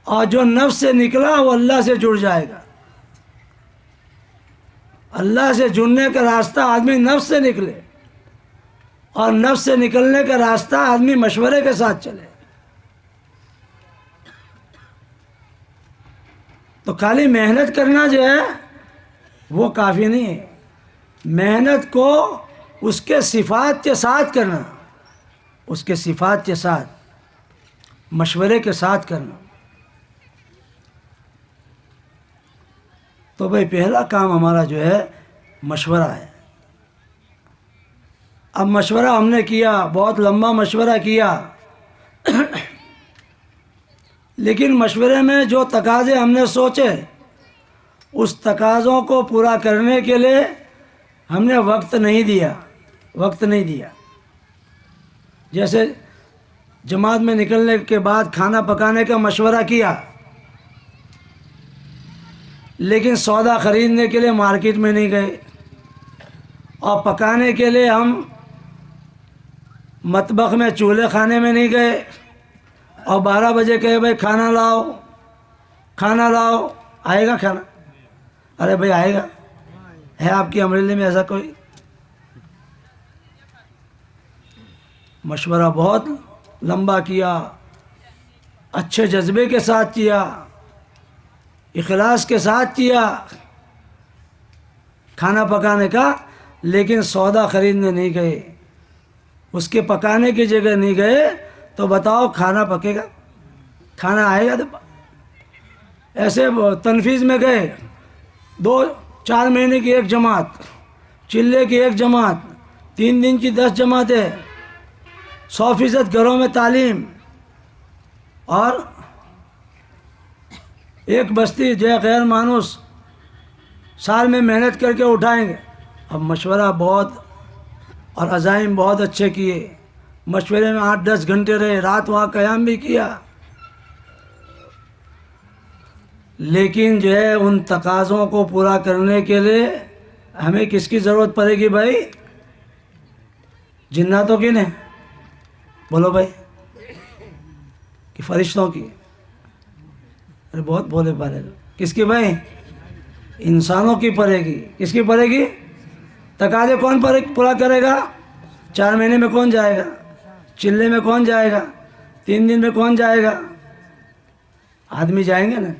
اور جو نفس سے نکلا وہ اللہ سے جڑ جائے گا۔ اللہ سے جڑنے کا راستہ آدمی نفس سے نکلے، اور نفس سے نکلنے کا راستہ آدمی مشورے کے ساتھ چلے۔ تو خالی محنت کرنا جو ہے وہ کافی نہیں ہے، محنت کو اس کے صفات کے ساتھ کرنا، اس کے صفات کے ساتھ، مشورے کے ساتھ کرنا۔ تو بھائی پہلا کام ہمارا جو ہے مشورہ ہے۔ اب مشورہ ہم نے کیا، بہت لمبا مشورہ کیا، لیکن مشورے میں جو تقاضے ہم نے سوچے اس تقاضوں کو پورا کرنے کے لیے ہم نے وقت نہیں دیا۔ جیسے جماعت میں نکلنے کے بعد کھانا پکانے کا مشورہ کیا، لیکن سودا خریدنے کے لیے مارکیٹ میں نہیں گئے، اور پکانے کے لیے ہم مطبخ میں چولہے خانے میں نہیں گئے، اور 12 بجے کہے بھائی کھانا لاؤ، کھانا لاؤ، آئے گا کھانا؟ ارے بھائی آئے گا؟ ہے آپ کی امریلی میں ایسا کوئی؟ مشورہ بہت لمبا کیا، اچھے جذبے کے ساتھ کیا، اخلاص کے ساتھ کیا کھانا پکانے کا، لیکن سودا خریدنے نہیں گئے، اس کے پکانے کی جگہ نہیں گئے، تو بتاؤ کھانا پکے گا؟ کھانا آئے گا؟ ایسے تنفیذ میں گئے، 4 مہینے کی ایک جماعت، چلے کی ایک جماعت، 3 دن کی 10 جماعتیں، 100% گھروں میں تعلیم، اور ایک بستی جو ہے غیر مانوس سال میں محنت کر کے اٹھائیں گے۔ اب مشورہ بہت اور عزائم بہت اچھے کیے، مشورے میں 8-10 گھنٹے رہے، رات وہاں قیام بھی کیا، لیکن جو ہے ان تقاضوں کو پورا کرنے کے لیے ہمیں کس کی ضرورت پڑے گی بھائی؟ جناتوں کی نہیں، بولو بھائی، کہ فرشتوں کی؟ ارے بہت بولے پارے، کس کی بھائی؟ انسانوں کی پڑے گی۔ کس کی پڑے گی؟ تقاضے کون پورا کرے گا؟ 4 مہینے میں کون جائے گا؟ چلے میں کون جائے گا؟ 3 دن میں کون جائے گا؟ آدمی جائیں گے نا۔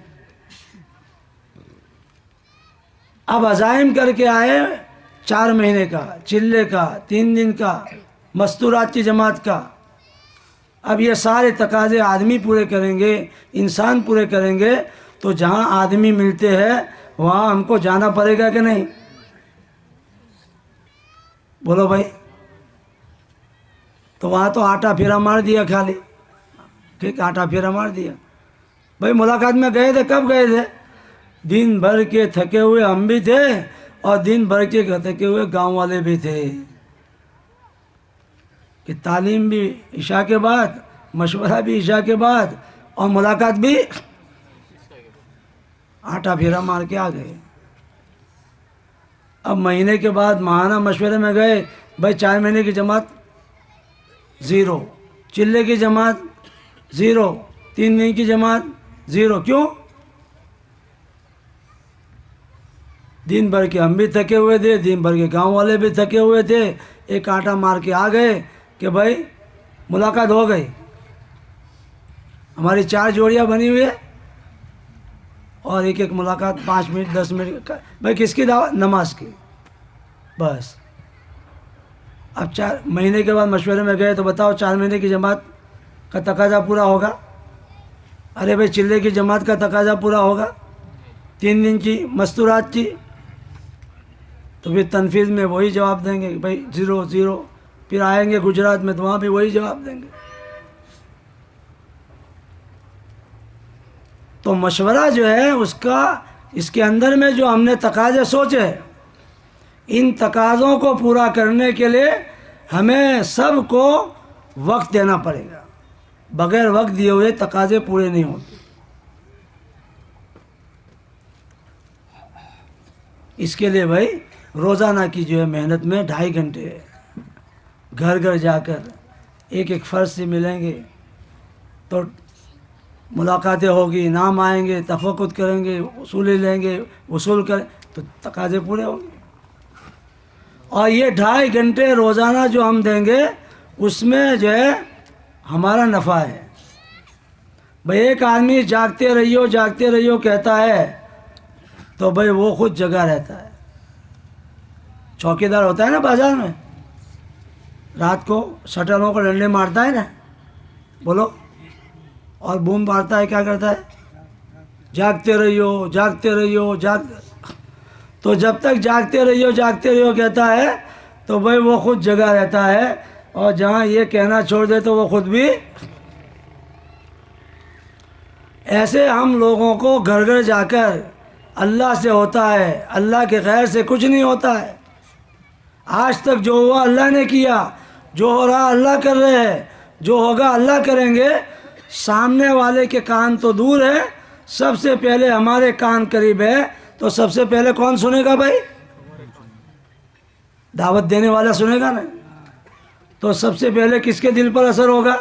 اب عزائم کر کے آئے 4 مہینے کا، چلے کا، 3 دن کا، مستورات کی جماعت کا۔ اب یہ سارے تقاضے آدمی پورے کریں گے، انسان پورے کریں گے، تو جہاں آدمی ملتے ہیں وہاں ہم کو جانا پڑے گا کہ نہیں؟ بولو بھائی۔ تو وہاں تو آٹا پھیرا مار دیا خالی، ٹھیک، آٹا پھیرا مار دیا۔ بھائی ملاقات میں گئے تھے، کب گئے تھے؟ دن بھر کے تھکے ہوئے ہم بھی تھے، اور دن بھر کے تھکے ہوئے گاؤں والے بھی تھے، کہ تعلیم بھی عشاء کے بعد، مشورہ بھی عشاء کے بعد، اور ملاقات بھی آٹا پھیرا مار کے آ گئے۔ اب مہینے کے بعد ماہانہ مشورے میں گئے، بھائی 4 مہینے کی جماعت 0، چلے کی جماعت 0، 3 دن کی جماعت 0۔ کیوں؟ دن بھر کے ہم بھی تھکے ہوئے تھے، دن بھر کے گاؤں والے بھی تھکے ہوئے تھے، ایک آٹا مار کے آ گئے کہ بھائی ملاقات ہو گئی، ہماری 4 جوڑیاں بنی ہوئی ہے، اور ایک ملاقات 5 منٹ 10 منٹ، بھائی کس کی دعوت؟ نماز کی، بس۔ اب 4 مہینے کے بعد مشورے میں گئے، تو بتاؤ 4 مہینے کی جماعت کا تقاضا پورا ہوگا؟ ارے بھائی چلے کی جماعت کا تقاضا پورا ہوگا؟ 3 دن کی مستورات کی؟ تو پھر تنفیذ میں وہی جواب دیں گے کہ بھائی 0 0، پھر آئیں گے گجرات میں تو وہاں بھی وہی جواب دیں گے۔ تو مشورہ جو ہے اس کے اندر میں جو ہم نے تقاضے سوچے، ان تقاضوں کو پورا کرنے کے لیے ہمیں سب کو وقت دینا پڑے گا، بغیر وقت دیے ہوئے تقاضے پورے نہیں ہوتے۔ اس کے لیے بھائی روزانہ کی جو ہے محنت میں 2.5 گھنٹے گھر گھر جا کر ایک فرد سے ملیں گے، تو ملاقاتیں ہوگی، نام آئیں گے، تفقد کریں گے، اصولی لیں گے، وصول کریں، تو تقاضے پورے ہوں گے۔ اور یہ 2.5 گھنٹے روزانہ جو ہم دیں گے، اس میں جو ہے ہمارا نفع ہے۔ بھائی ایک آدمی جاگتے رہیو کہتا ہے، تو بھائی وہ خود جگہ رہتا ہے۔ چوکیدار ہوتا ہے نا بازار میں، رات کو شٹروں کو ڈنڈے مارتا ہے نا، بولو، اور بوم مارتا ہے، کیا کرتا ہے؟ جاگتے رہیو۔ تو جب تک جاگتے رہیو کہتا ہے، تو بھائی وہ خود جگہ رہتا ہے، اور جہاں یہ کہنا چھوڑ دے تو وہ خود بھی۔ ایسے ہم لوگوں کو گھر گھر جا کر اللہ سے ہوتا ہے، اللہ کے غیر سے کچھ نہیں ہوتا ہے۔ آج تک جو ہوا اللہ نے کیا، جو ہو رہا اللہ کر رہے ہیں، جو ہوگا اللہ کریں گے۔ سامنے والے کے کان تو دور ہے، سب سے پہلے ہمارے کان قریب ہے، تو سب سے پہلے کون سنے گا بھائی؟ دعوت دینے والا سنے گا نا، تو سب سے پہلے کس کے دل پر اثر ہوگا؟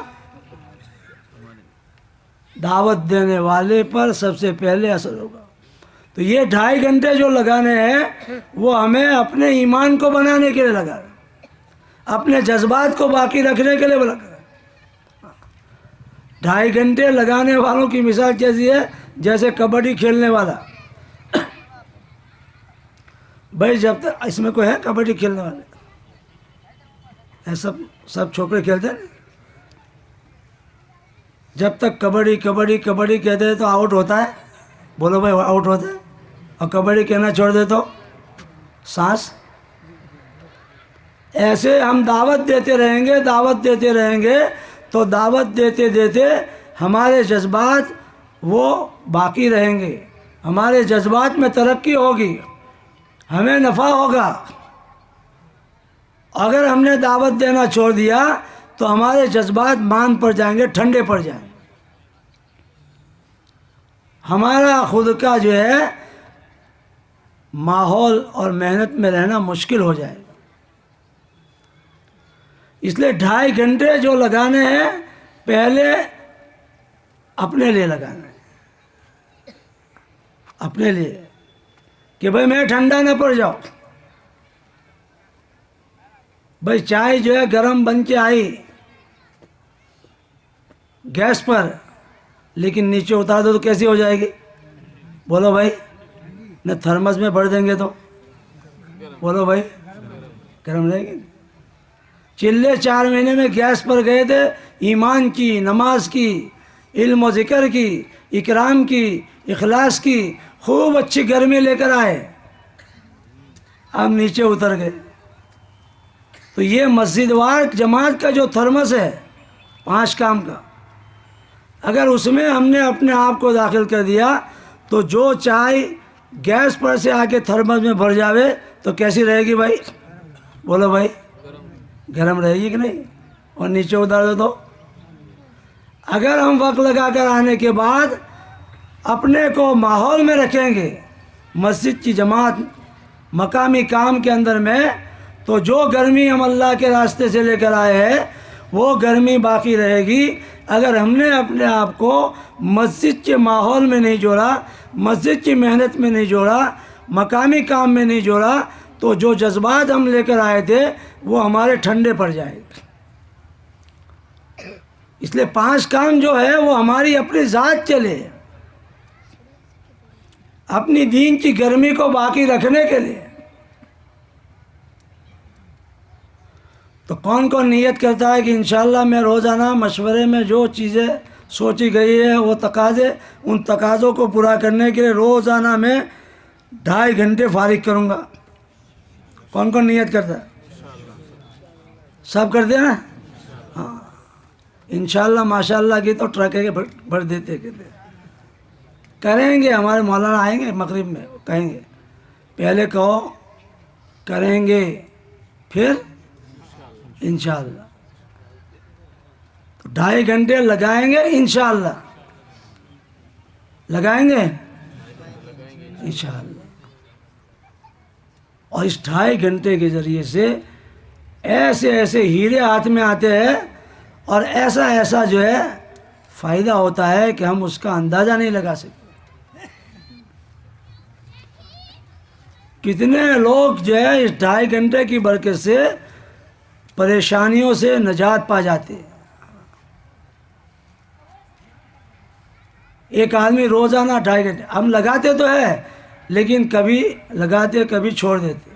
دعوت دینے والے پر سب سے پہلے اثر ہوگا. تو یہ 2.5 گھنٹے جو لگانے ہیں وہ ہمیں اپنے ایمان کو بنانے کے لیے لگا رہے ہیں، اپنے جذبات کو باقی رکھنے کے لیے لگا رہے ہیں. 2.5 گھنٹے لگانے والوں کی مثال کیسی ہے؟ جیسے کبڈی کھیلنے والا. بھائی جب تک اس میں کوئی ہے کبڈی کھیلنے والے؟ سب چھوکرے کھیلتے ہیں. جب تک کبڈی کبڈی کبڈی کہتے ہیں تو آؤٹ ہوتا ہے. بولو بھائی آؤٹ ہوتا ہے. اور کبڈی کہنا چھوڑ دے تو سانس. ایسے ہم دعوت دیتے رہیں گے، دعوت دیتے رہیں گے تو دعوت دیتے دیتے ہمارے جذبات وہ باقی رہیں گے، ہمارے جذبات میں ترقی ہوگی، ہمیں نفع ہوگا. اگر ہم نے دعوت دینا چھوڑ دیا تو ہمارے جذبات مان پڑ جائیں گے، ٹھنڈے پڑ جائیں گے. ہمارا خود کا جو ہے ماحول اور محنت میں رہنا مشکل ہو جائے گا. اس لیے 2.5 گھنٹے جو لگانے ہیں پہلے اپنے لیے لگانا ہے، اپنے لیے کہ بھائی میں ٹھنڈا نہ پڑ جاؤ. بھائی چائے جو ہے گرم بن کے آئی گیس پر، لیکن نیچے اتار دو تو کیسی ہو جائے گی؟ بولو بھائی. نہ تھرمس میں بھر دیں گے تو بولو بھائی گرم رہے گی. چلے 4 مہینے میں گیس پر گئے تھے، ایمان کی، نماز کی، علم و ذکر کی، اکرام کی، اخلاص کی خوب اچھی گرمی لے کر آئے، اب نیچے اتر گئے. تو یہ مسجد وار جماعت کا جو تھرمس ہے 5 کام کا، اگر اس میں ہم نے اپنے آپ کو داخل کر دیا تو جو چائے گیس پر سے آ کے تھرمس میں بھر جاوے تو کیسی رہے گی بھائی؟ بولو بھائی گرم رہے گی کہ نہیں؟ اور نیچے اتار دو تو. اگر ہم وقت لگا کر آنے کے بعد اپنے کو ماحول میں رکھیں گے مسجد کی جماعت مقامی کام کے اندر میں، تو جو گرمی ہم اللہ کے راستے سے لے کر آئے ہیں وہ گرمی باقی رہے گی. اگر ہم نے اپنے آپ کو مسجد کے ماحول میں نہیں جوڑا، مسجد کی محنت میں نہیں جوڑا، مقامی کام میں نہیں جوڑا، تو جو جذبات ہم لے کر آئے تھے وہ ہمارے ٹھنڈے پڑ جائیں گے. اس لیے 5 کام جو ہے وہ ہماری اپنی ذات کے لیے، اپنی دین کی گرمی کو باقی رکھنے کے لیے. تو کون کون نیت کرتا ہے کہ انشاءاللہ میں روزانہ مشورے میں جو چیزیں سوچی گئی ہے وہ تقاضے، ان تقاضوں کو پورا کرنے کے لیے روزانہ میں 2.5 گھنٹے فارغ کروں گا؟ کون کون نیت کرتا ہے؟ سب کرتے ہیں نا؟ ہاں انشاءاللہ ماشاءاللہ کی تو ٹرکیں بھر دیتے کہتے کریں گے. ہمارے مولانا آئیں گے مغرب میں، کہیں گے پہلے کہو کریں گے پھر انشاءاللہ. تو 2.5 گھنٹے لگائیں گے انشاءاللہ، لگائیں گے انشاءاللہ. اور اس 2.5 گھنٹے کے ذریعے سے ایسے ایسے ہیرے ہاتھ میں آتے ہیں اور ایسا ایسا جو ہے فائدہ ہوتا ہے کہ ہم اس کا اندازہ نہیں لگا سکتے. کتنے لوگ جو ہے اس 2.5 گھنٹے کی برکت سے پریشانیوں سے نجات پا جاتے ہیں. ایک آدمی روزانہ 2.5 گھنٹے، ہم لگاتے تو ہے لیکن کبھی لگاتے کبھی چھوڑ دیتے.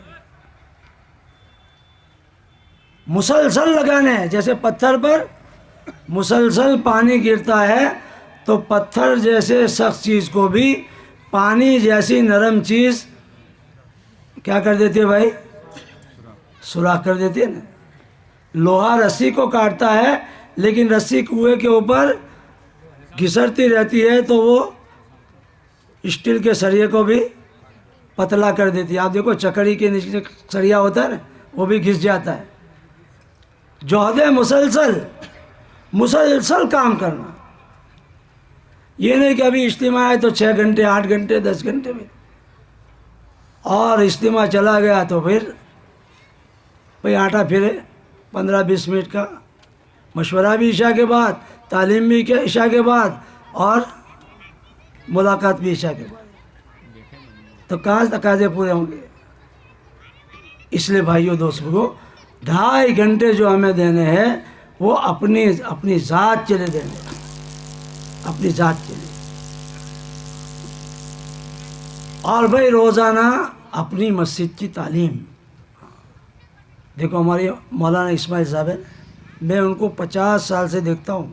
مسلسل لگانے ہیں، جیسے پتھر پر مسلسل پانی گرتا ہے تو پتھر جیسے سخت چیز کو بھی پانی جیسی نرم چیز کیا کر دیتی ہے بھائی؟ سوراخ کر دیتی ہے نا. لوہا رسی کو کاٹتا ہے لیکن رسی کنویں کے اوپر گھسرتی رہتی ہے تو وہ اسٹیل کے سریے کو بھی پتلا کر دیتی ہے. آپ دیکھو چکڑی کے نیچے سریا ہوتا ہے نا، وہ بھی گھس جاتا ہے. جوہد مسلسل کام کرنا، یہ نہیں کہ ابھی اجتماع ہے تو 6 گھنٹے 8 گھنٹے 10 گھنٹے میں، اور اجتماع چلا گیا تو پھر بھئی آٹا پھرے 15-20 منٹ کا مشورہ بھی عشاء کے بعد، تعلیم بھی عشاء کے بعد، اور ملاقات بھی عشاء کے بعد، تو کہاں تقاضے پورے ہوں گے؟ اس لیے بھائیوں دوستوں کو 2.5 گھنٹے جو ہمیں دینے ہیں وہ اپنی ذات کے لیے دینے ہیں، اپنی ذات کے لیے. اور بھائی روزانہ اپنی مسجد کی تعلیم. دیکھو ہمارے مولانا اسماعیل صاحب ہیں، میں ان کو 50 سال سے دیکھتا ہوں.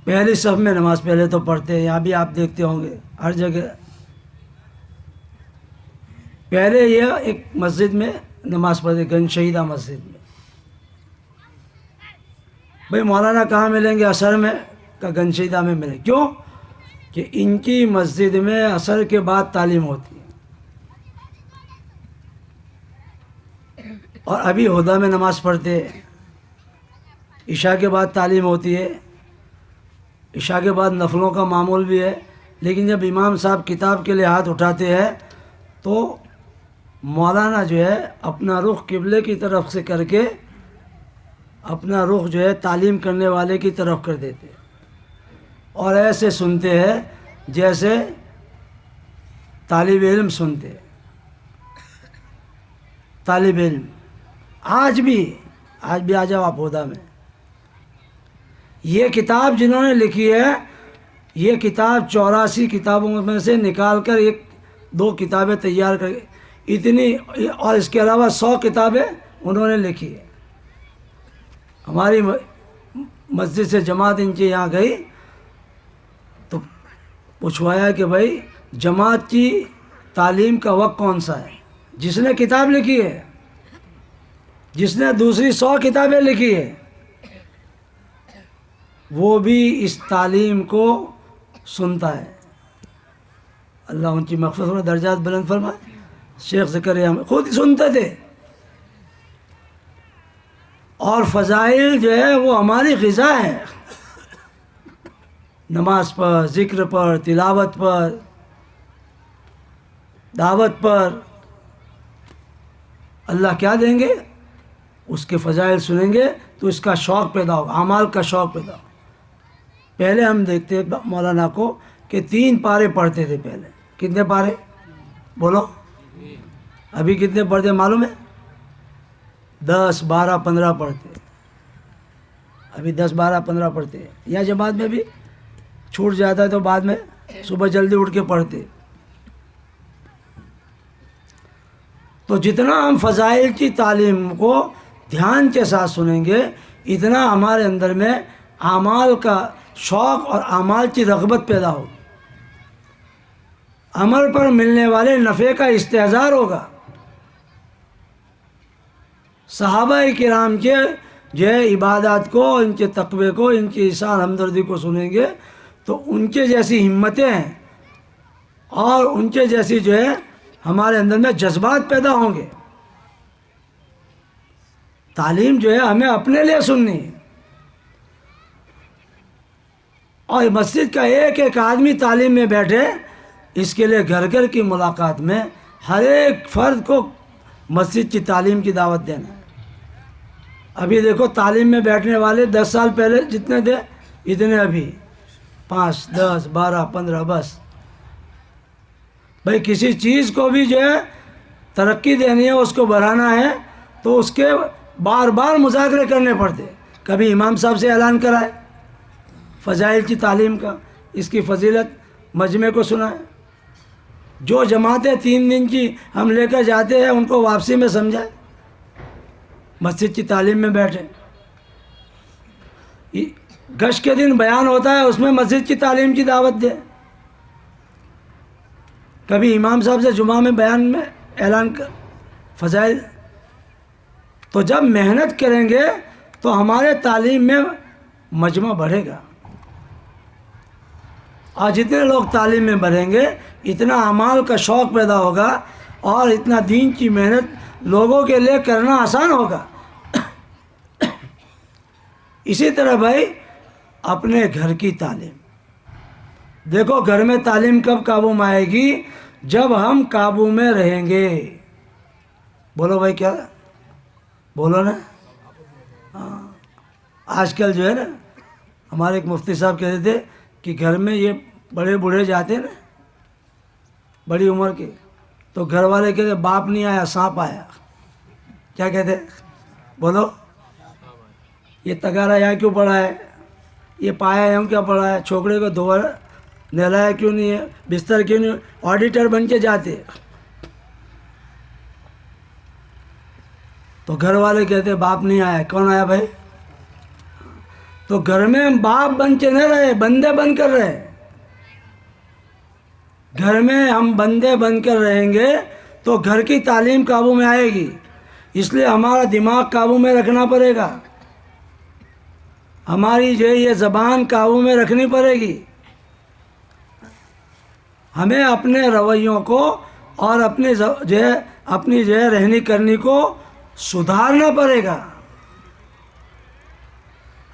پہلی صف میں نماز پہلے تو پڑھتے ہیں، یہاں بھی آپ دیکھتے ہوں گے ہر جگہ. پہلے یہ ایک مسجد میں نماز پڑھتے، گنج شہیدہ مسجد میں. بھائی مولانا کہاں ملیں گے؟ عصر میں کا گنج شہیدہ میں ملیں. کیوں کہ ان کی مسجد میں عصر کے بعد تعلیم ہوتی ہے. اور ابھی ہدا میں نماز پڑھتے، عشاء کے بعد تعلیم ہوتی ہے، عشاء کے بعد نفلوں کا معمول بھی ہے. لیکن جب امام صاحب کتاب کے لیے ہاتھ اٹھاتے ہیں تو مولانا جو ہے اپنا رخ قبلے کی طرف سے کر کے اپنا رخ جو ہے تعلیم کرنے والے کی طرف کر دیتے، اور ایسے سنتے ہیں جیسے طالب علم سنتے. طالب علم آج بھی آ جاؤ آپ ہدا میں. یہ کتاب جنہوں نے لکھی ہے، یہ کتاب 84 کتابوں میں سے نکال کر 1-2 کتابیں تیار کر اتنی، اور اس کے علاوہ 100 کتابیں انہوں نے لکھی ہے. ہماری مسجد سے جماعت ان کے یہاں گئی تو پوچھوایا کہ بھائی جماعت کی تعلیم کا وقت کون سا ہے؟ جس نے کتاب لکھی ہے، جس نے دوسری 100 کتابیں لکھی ہے، وہ بھی اس تعلیم کو سنتا ہے. اللہ ان کی مغفرت میں درجات بلند فرمائے. شیخ زکریا خود سنتے تھے. اور فضائل جو ہے وہ ہماری غذا ہے، نماز پر، ذکر پر، تلاوت پر، دعوت پر. اللہ کیا دیں گے؟ اس کے فضائل سنیں گے تو اس کا شوق پیدا ہوگا، اعمال کا شوق پیدا ہوگا. پہلے ہم دیکھتے مولانا کو کہ 3 پارے پڑھتے تھے. پہلے کتنے پارے بولو؟ ابھی کتنے پڑھتے معلوم ہے؟ 10 12 15 پڑھتے. ابھی 10 12 15 پڑھتے ہیں. یا جماعت میں بھی چھوٹ جاتا ہے تو بعد میں صبح جلدی اٹھ کے پڑھتے. تو جتنا ہم فضائل کی تعلیم کو دھیان کے ساتھ سنیں گے، اتنا ہمارے اندر میں اعمال کا شوق اور اعمال کی رغبت پیدا ہوگی. عمل پر ملنے والے نفع کا استحضار ہوگا. صحابہ کرام کے جو ہے عبادات کو، ان کے تقوی کو، ان کی احسان ہمدردی کو سنیں گے تو ان کے جیسی ہمتیں ہیں اور ان کے جیسی جو ہے ہمارے اندر میں جذبات پیدا ہوں گے. تعلیم جو ہے ہمیں اپنے لیے سننی ہے، اور مسجد کا ایک آدمی تعلیم میں بیٹھے، اس کے لیے گھر گھر کی ملاقات میں ہر ایک فرد کو مسجد کی تعلیم کی دعوت دینا ہے. ابھی دیکھو تعلیم میں بیٹھنے والے 10 سال پہلے جتنے تھے اتنے ابھی 5 10 12 15 بس. بھائی کسی چیز کو بھی جو ہے ترقی دینی ہے، اس کو بڑھانا ہے تو اس کے بار بار مذاکرے کرنے پڑتے. کبھی امام صاحب سے اعلان کرائے فضائل کی تعلیم کا، اس کی فضیلت مجمع کو سنائے. جو جماعتیں 3 دن کی ہم لے کر جاتے ہیں ان کو واپسی میں سمجھائے. مسجد کی تعلیم میں بیٹھے. گشت کے دن بیان ہوتا ہے، اس میں مسجد کی تعلیم کی دعوت دے. کبھی امام صاحب سے جمعہ میں بیان میں اعلان کر فضائل. تو جب محنت کریں گے تو ہمارے تعلیم میں مجمع بڑھے گا، اور جتنے لوگ تعلیم میں بڑھیں گے اتنا اعمال کا شوق پیدا ہوگا اور اتنا دین کی محنت لوگوں کے لیے کرنا آسان ہوگا. اسی طرح بھائی اپنے گھر کی تعلیم دیکھو. گھر میں تعلیم کب قابو میں آئے گی؟ جب ہم قابو میں رہیں گے. بولو بھائی، کیا بولو نا؟ ہاں آج کل جو ہے نا ہمارے ایک مفتی صاحب کہتے تھے کہ گھر میں یہ بڑے بوڑھے جاتے ہیں نا بڑی عمر کے، تو گھر والے کہتے باپ نہیں آیا سانپ آیا. کیا کہتے بولو؟ یہ تگارا یہاں کیوں پڑا ہے، یہ پایا یہاں کیا پڑا ہے، چھوکرے کو دوبارہ نہلایا کیوں نہیں ہے، بستر کیوں نہیں، آڈیٹر بن کے جاتے. تو گھر والے کہتے باپ نہیں آیا. کون آیا بھائی؟ تو گھر میں ہم باپ بن کے نہ رہے، بندے بن کر رہے. گھر میں ہم بندے بن کر رہیں گے تو گھر کی تعلیم قابو میں آئے گی. اس لیے ہمارا دماغ قابو میں رکھنا پڑے گا، ہماری جو ہے یہ زبان قابو میں رکھنی پڑے گی. ہمیں اپنے رویوں کو اور اپنی جو ہے رہنی کرنی کو سدھارنا پڑے گا.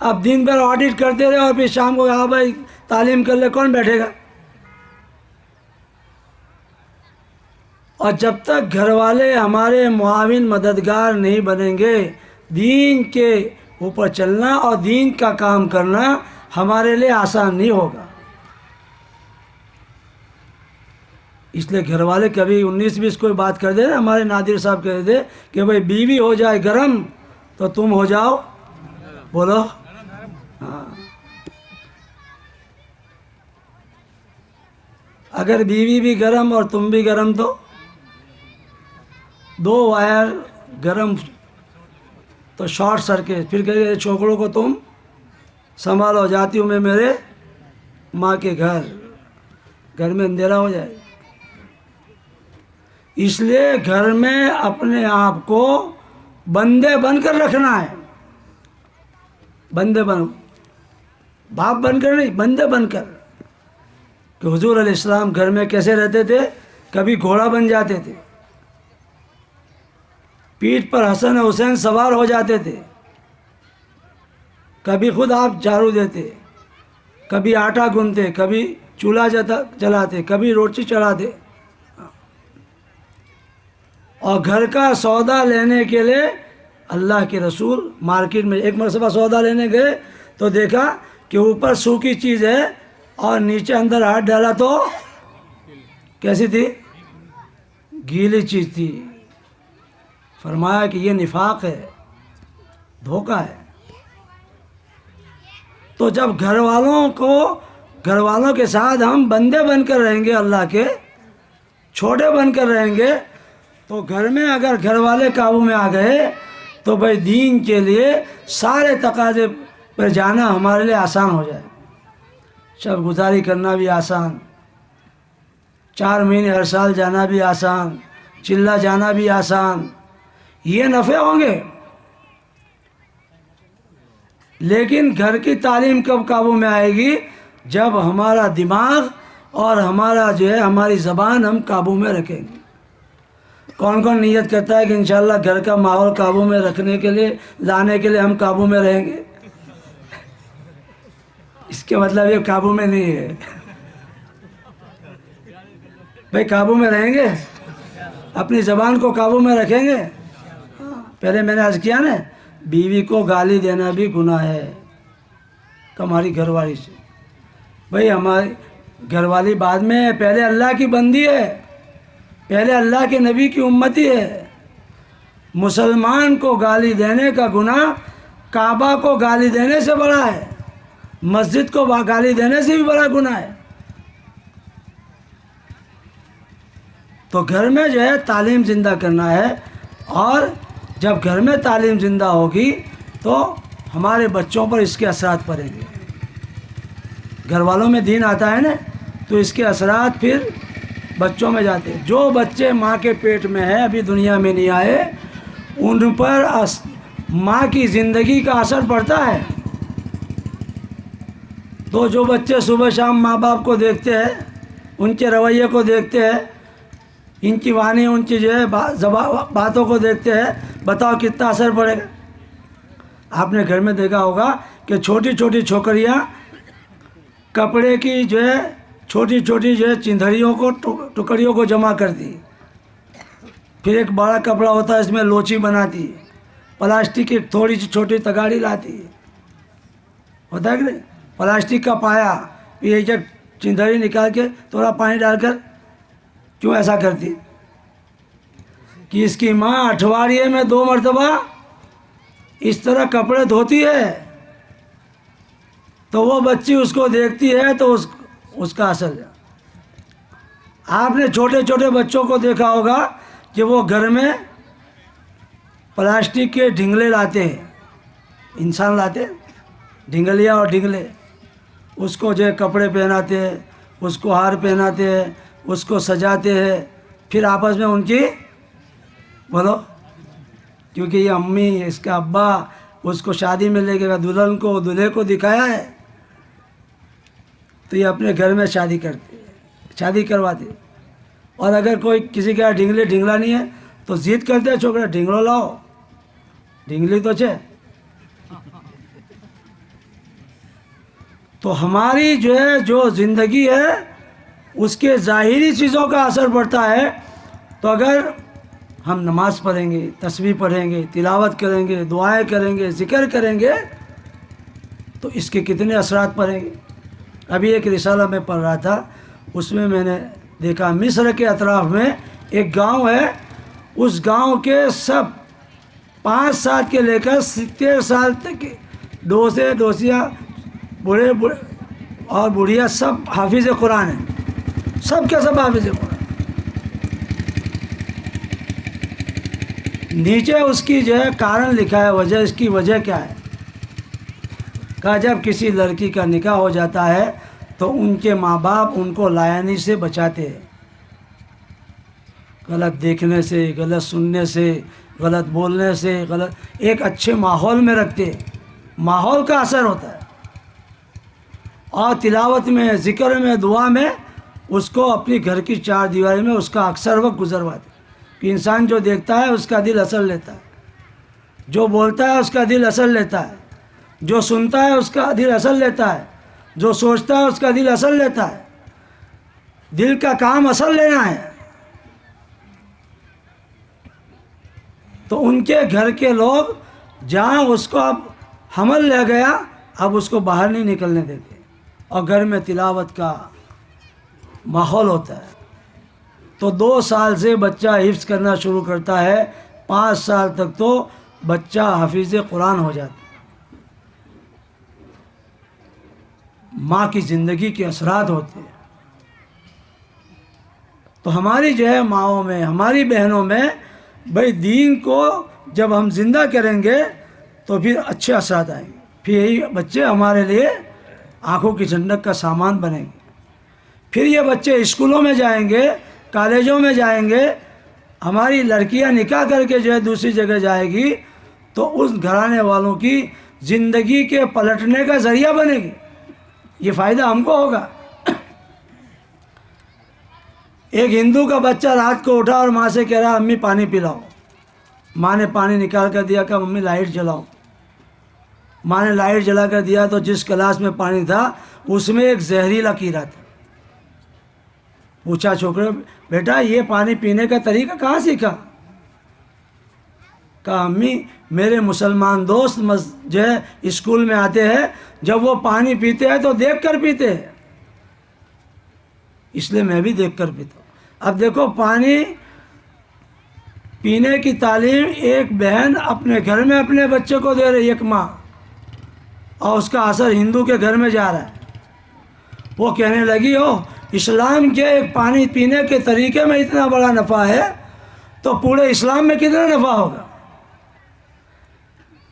اب دن بھر آڈٹ کرتے رہے اور پھر شام کو ہاں بھائی تعلیم کر لے، کون بیٹھے گا؟ اور جب تک گھر والے ہمارے معاون مددگار نہیں بنیں گے، دین کے اوپر چلنا اور دین کا کام کرنا ہمارے لیے آسان نہیں ہوگا. اس لیے گھر والے کبھی 19-20 کوئی بات کر دے نا، ہمارے نادر صاحب کہہ دے کہ بھائی بیوی ہو جائے گرم تو تم ہو جاؤ، بولو ہاں. اگر بیوی بھی گرم اور تم بھی گرم تو دو وائر گرم تو شارٹ سرکٹ. پھر کہے چھوکروں کو تم سنبھالو، جاتی ہوں میں میرے ماں کے گھر میں اندھیرا ہو جائے. اس لیے گھر میں اپنے آپ کو بندے بن کر رکھنا ہے. بندے بن، باپ بن کر نہیں، بندے بن کر. کہ حضور علیہ السلام گھر میں کیسے رہتے تھے؟ کبھی گھوڑا بن جاتے تھے، پیٹھ پر حسن حسین سوار ہو جاتے تھے، کبھی خود آپ جھاڑو دیتے، کبھی آٹا گوندتے، کبھی چولہا جلاتے، کبھی روٹی چڑھاتے. اور گھر کا سودا لینے کے لیے اللہ کے رسول مارکیٹ میں ایک مرتبہ سودا لینے گئے تو دیکھا کہ اوپر سوکھی چیز ہے اور نیچے اندر ہاتھ ڈالا تو کیسی تھی؟ گیلی چیز تھی. فرمایا کہ یہ نفاق ہے، دھوکہ ہے. تو جب گھر والوں کے ساتھ ہم بندے بن کر رہیں گے، اللہ کے چھوٹے بن کر رہیں گے، تو گھر میں اگر گھر والے قابو میں آ گئے تو بھائی دین کے لیے سارے تقاضے پر جانا ہمارے لیے آسان ہو جائے. شب گزاری کرنا بھی آسان، 4 مہینے ہر سال جانا بھی آسان، چلہ جانا بھی آسان. یہ نفع ہوں گے. لیکن گھر کی تعلیم کب قابو میں آئے گی؟ جب ہمارا دماغ اور ہمارا جو ہے ہماری زبان ہم قابو میں رکھیں گے. کون کون نیت کرتا ہے کہ انشاءاللہ گھر کا ماحول قابو میں رکھنے کے لیے، لانے کے لیے ہم قابو میں رہیں گے؟ اس کے مطلب یہ قابو میں نہیں ہے. بھائی قابو میں رہیں گے، اپنی زبان کو قابو میں رکھیں گے. پہلے میں نے عرض کیا نا، بیوی کو گالی دینا بھی گناہ ہے ہماری گھر والی سے. بھائی ہماری گھر والی بعد میں ہے، پہلے اللہ کی بندی ہے، پہلے اللہ کے نبی کی امتی ہے. مسلمان کو گالی دینے کا گناہ کعبہ کو گالی دینے سے بڑا ہے، مسجد کو گالی دینے سے بھی بڑا گناہ ہے. تو گھر میں جو ہے تعلیم زندہ کرنا ہے، اور جب گھر میں تعلیم زندہ ہوگی تو ہمارے بچوں پر اس کے اثرات پڑیں گے. گھر والوں میں دین آتا ہے نا تو اس کے اثرات پھر بچوں میں جاتے ہیں. جو بچے ماں کے پیٹ میں ہیں، ابھی دنیا میں نہیں آئے، ان پر ماں کی زندگی کا اثر پڑتا ہے. تو جو بچے صبح شام ماں باپ کو دیکھتے ہیں، ان کے رویے کو دیکھتے ہیں، ان کی وانی، ان کی جو ہے باتوں کو دیکھتے ہیں، بتاؤ کتنا اثر پڑے گا. آپ نے گھر میں دیکھا ہوگا کہ چھوٹی چھوٹی چھوکریاں کپڑے کی جو ہے چھوٹی چھوٹی جو ہے چندھڑیوں کو، ٹکڑیوں کو جمع کرتی، پھر ایک بڑا کپڑا ہوتا ہے اس میں لوچی بناتی، پلاسٹک کی تھوڑی سی چھوٹی تگاڑی لاتی، ہوتا ہے کہ نہیں؟ پلاسٹک کا پایا، یہ جب چندری نکال کے تھوڑا پانی ڈال کر کیوں ایسا کرتی؟ کہ اس کی ماں اٹھواریے میں 2 مرتبہ اس طرح کپڑے دھوتی ہے، تو وہ بچی اس کو دیکھتی ہے تو اس کا اثر ہے۔ آپ نے چھوٹے چھوٹے بچوں کو دیکھا ہوگا کہ وہ گھر میں پلاسٹک کے ڈھنگلے لاتے ہیں، انسان لاتے ہیں ڈھنگلیاں اور ڈھنگلے، اس کو جو ہے کپڑے پہناتے ہیں، اس کو ہار پہناتے ہیں، اس کو سجاتے ہیں، پھر آپس میں ان کی بولو، کیونکہ یہ امی اس کا ابا اس کو شادی میں لے کے گیا، دلہن کو دلہے کو دکھایا ہے، تو یہ اپنے گھر میں شادی کرتے ہیں، شادی کرواتے ہیں۔ اور اگر کوئی کسی کا ڈھنگلا نہیں ہے تو ضد کرتے ہیں، چھوکرا ڈھنگلو لاؤ، ڈھنگلی تو چھے۔ تو ہماری جو ہے جو زندگی ہے اس کے ظاہری چیزوں کا اثر پڑتا ہے۔ تو اگر ہم نماز پڑھیں گے، تسبیح پڑھیں گے، تلاوت کریں گے، دعائیں کریں گے، ذکر کریں گے، تو اس کے کتنے اثرات پڑیں گے۔ ابھی ایک رسالہ میں پڑھ رہا تھا، اس میں میں نے دیکھا مصر کے اطراف میں ایک گاؤں ہے، اس گاؤں کے سب 5 سال کے لے کر 70 سال تک ڈوسے ڈوسیاں بوڑھے اور بوڑھیا سب حافظ قرآن ہیں، سب کے سب حافظ قرآن۔ نیچے اس کی جو ہے کارن لکھا ہے، وجہ، اس کی وجہ کیا ہے؟ کہا جب کسی لڑکی کا نکاح ہو جاتا ہے تو ان کے ماں باپ ان کو لایانی سے بچاتے ہیں، غلط دیکھنے سے، غلط سننے سے، غلط بولنے سے، ایک اچھے ماحول میں رکھتے ہیں، ماحول کا اثر ہوتا ہے۔ اور تلاوت میں، ذکر میں، دعا میں اس کو اپنی گھر کی 4 دیواری میں اس کا اکثر وقت گزرواتے ہیں، کہ انسان جو دیکھتا ہے اس کا دل اثر لیتا ہے، جو بولتا ہے اس کا دل اثر لیتا ہے، جو سنتا ہے اس کا دل اثر لیتا ہے، جو سوچتا ہے اس کا دل اثر لیتا ہے۔ دل کا کام اثر لینا ہے۔ تو ان کے گھر کے لوگ جہاں اس کو اب حمل لے گیا، اب اس کو باہر نہیں نکلنے دیتے، اور گھر میں تلاوت کا ماحول ہوتا ہے۔ تو 2 سال سے بچہ حفظ کرنا شروع کرتا ہے، 5 سال تک تو بچہ حافظ قرآن ہو جاتا ہے۔ ماں کی زندگی کے اثرات ہوتے ہیں۔ تو ہماری جو ہے ماؤں میں، ہماری بہنوں میں، بھائی دین کو جب ہم زندہ کریں گے تو پھر اچھے اثرات آئیں گے، پھر یہی بچے ہمارے لیے آنکھوں کی ٹھنڈک کا سامان بنیں گے۔ پھر یہ بچے اسکولوں میں جائیں گے، کالجوں میں جائیں گے، ہماری لڑکیاں نکاح کر کے جو ہے دوسری جگہ جائے گی تو اس گھرانے والوں کی زندگی کے پلٹنے کا ذریعہ بنے گی، یہ فائدہ ہم کو ہوگا۔ ایک ہندو کا بچہ رات کو اٹھا اور ماں سے کہہ رہا امی پانی پلاؤ، ماں نے پانی نکال کر دیا، کہا ممی لائٹ جلاؤ، ماں نے لائٹ جلا کر دیا تو جس گلاس میں پانی تھا اس میں ایک زہریلا کیڑا تھا۔ پوچھا چھوکرے، بیٹا یہ پانی پینے کا طریقہ کہاں سیکھا؟ کہا امی میرے مسلمان دوست جو ہے اسکول میں آتے ہیں، جب وہ پانی پیتے ہیں تو دیکھ کر پیتے ہیں، اس لیے میں بھی دیکھ کر پیتا ہوں۔ اب دیکھو، پانی پینے کی تعلیم ایک بہن اپنے گھر میں اپنے بچے کو دے رہی ہے، ایک ماں، اور اس کا اثر ہندو کے گھر میں جا رہا ہے۔ وہ کہنے لگی اسلام کے ایک پانی پینے کے طریقے میں اتنا بڑا نفع ہے تو پورے اسلام میں کتنا نفع ہوگا۔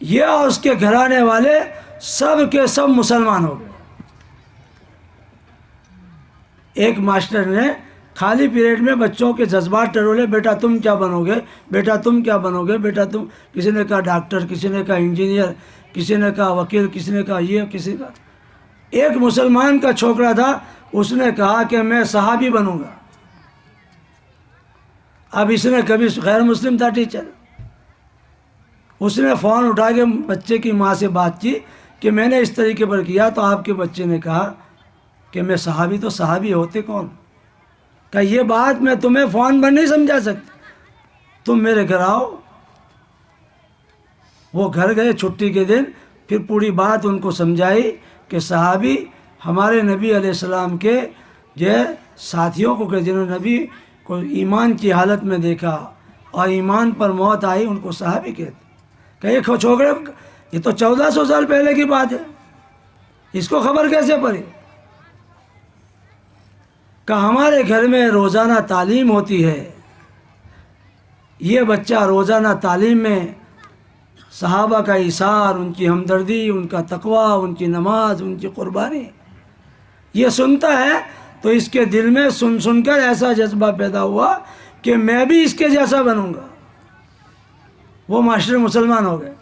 یہ اور اس کے گھرانے والے سب کے سب مسلمان ہو گئے۔ ایک ماسٹر نے خالی پیریڈ میں بچوں کے جذبات ٹرولے، بیٹا تم کیا بنو گے، بیٹا تم کیا بنو گے، بیٹا تم، کسی نے کہا ڈاکٹر، کسی نے کہا انجینئر، کسی نے کہا وکیل، کسی نے کہا یہ، کسی کا۔ ایک مسلمان کا چھوکرا تھا، اس نے کہا کہ میں صحابی بنوں گا۔ اب اس نے کبھی، غیر مسلم تھا ٹیچر، اس نے فون اٹھا کے بچے کی ماں سے بات کی کہ میں نے اس طریقے پر کیا تو آپ کے بچے نے کہا کہ میں صحابی، تو صحابی ہوتے کون؟ کہ یہ بات میں تمہیں فون پر نہیں سمجھا سکتا، تم میرے گھر آؤ۔ وہ گھر گئے چھٹی کے دن، پھر پوری بات ان کو سمجھائی کہ صحابی ہمارے نبی علیہ السلام کے جو ہے ساتھیوں کو کہ جنہوں نے نبی کو ایمان کی حالت میں دیکھا اور ایمان پر موت آئی ان کو صحابی کہتے. کہ یہ چھوکرے، یہ تو 1400 سال پہلے کی بات ہے، اس کو خبر کیسے پڑی؟ کہ ہمارے گھر میں روزانہ تعلیم ہوتی ہے، یہ بچہ روزانہ تعلیم میں صحابہ کا ایثار، ان کی ہمدردی، ان کا تقوی، ان کی نماز، ان کی قربانی یہ سنتا ہے، تو اس کے دل میں سن کر ایسا جذبہ پیدا ہوا کہ میں بھی اس کے جیسا بنوں گا. وہ معاشرے مسلمان ہو گئے.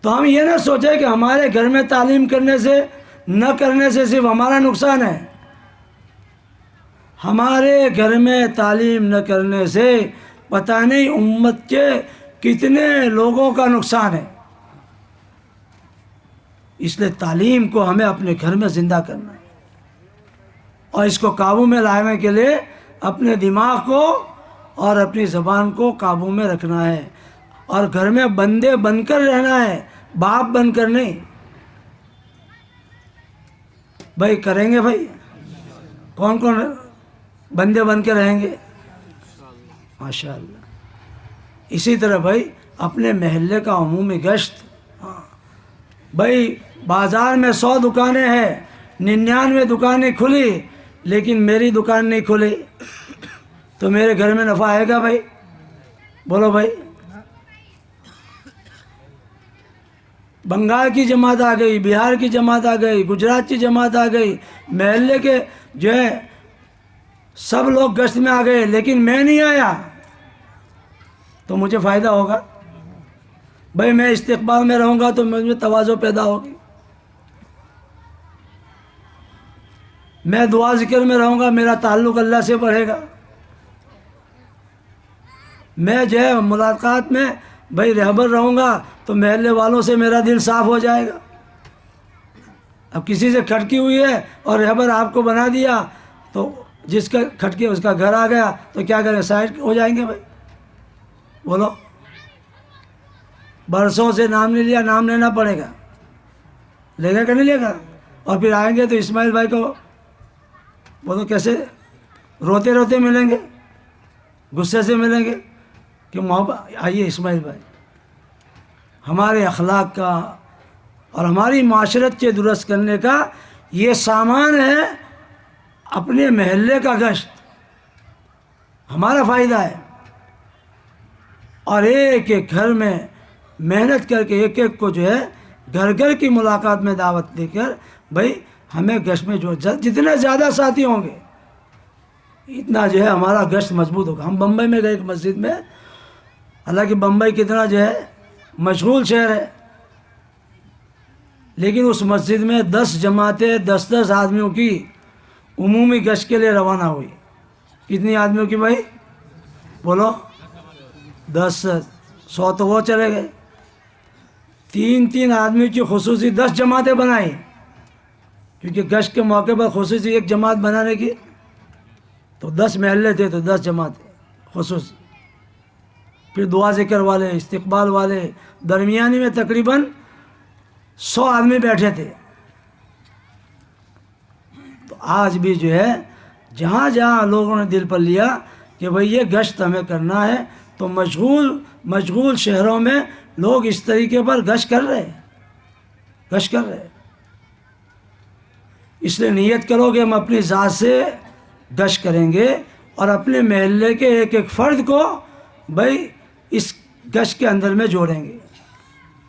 تو ہم یہ نہ سوچیں کہ ہمارے گھر میں تعلیم کرنے سے نہ کرنے سے صرف ہمارا نقصان ہے. ہمارے گھر میں تعلیم نہ کرنے سے پتہ نہیں امت کے کتنے لوگوں کا نقصان ہے. اس لیے تعلیم کو ہمیں اپنے گھر میں زندہ کرنا ہے، اور اس کو قابو میں لانے کے لیے اپنے دماغ کو اور اپنی زبان کو قابو میں رکھنا ہے، اور گھر میں بندے بن کر رہنا ہے، باپ بن کر نہیں. بھائی کریں گے بھائی؟ کون کون بندے بن کے رہیں گے؟ ماشاء اللہ. اسی طرح بھائی اپنے محلے کا عمومی گشت. بھائی بازار میں 100 دکانیں ہیں، 99 دکانیں کھلی لیکن میری دکان نہیں کھلی، تو میرے گھر میں نفع آئے گا بھائی؟ بولو بھائی. بنگال کی جماعت آ گئی، بہار کی جماعت آ گئی، گجرات کی جماعت آ گئی، محلے کے جو ہے سب لوگ گشت میں آ گئے لیکن میں نہیں آیا، تو مجھے فائدہ ہوگا؟ بھائی میں استقبال میں رہوں گا تو مجھ میں تواضع پیدا ہوگی. میں دعا ذکر میں رہوں گا، میرا تعلق اللہ سے بڑھے گا. میں جو ہے ملاقات میں بھائی رہبر رہوں گا تو محلے والوں سے میرا دل صاف ہو جائے گا. اب کسی سے کھٹکی ہوئی ہے اور رہبر آپ کو بنا دیا تو جس کا کھٹکی اس کا گھر آ گیا تو کیا کریں؟ سائڈ ہو جائیں گے بھائی؟ بولو. برسوں سے نام نہیں لیا، نام لینا پڑے گا. لے گا کہ نہیں لے گا؟ اور پھر آئیں گے تو اسماعیل بھائی کو بولو کیسے روتے روتے ملیں گے، غصے سے ملیں گے کہ محبت. آئیے اسماعیل بھائی، ہمارے اخلاق کا اور ہماری معاشرت کے درست کرنے کا یہ سامان ہے اپنے محلے کا گشت. ہمارا فائدہ ہے. اور ایک ایک گھر میں محنت کر کے ایک ایک کو جو ہے گھر گھر کی ملاقات میں دعوت دے کر بھائی ہمیں گشت میں جو جتنے زیادہ ساتھی ہوں گے اتنا جو ہے ہمارا گشت مضبوط ہوگا. ہم بمبئی میں گئے ایک مسجد میں، حالانکہ بمبئی کتنا جو ہے مشغول شہر ہے، لیکن اس مسجد میں 10 جماعتیں 10 آدمیوں کی عمومی گشت کے لیے روانہ ہوئی. کتنی آدمیوں کی بھائی؟ بولو. 10 100 تو وہ چلے گئے. 3 آدمی کی خصوصی 10 جماعتیں بنائی، کیونکہ گشت کے موقع پر خصوصی ایک جماعت بنانے کی تو 10 محلے تھے تو 10 جماعتیں خصوصی. پھر دعا ذکر والے، استقبال والے، درمیانی میں تقریباً 100 آدمی بیٹھے تھے. تو آج بھی جو ہے جہاں جہاں لوگوں نے دل پر لیا کہ بھئی یہ گشت ہمیں کرنا ہے، تو مشغول شہروں میں لوگ اس طریقے پر گشت کر رہے ہیں. اس لیے نیت کرو کہ ہم اپنی ذات سے گشت کریں گے اور اپنے محلے کے ایک ایک فرد کو بھائی اس گشت کے اندر میں جوڑیں گے.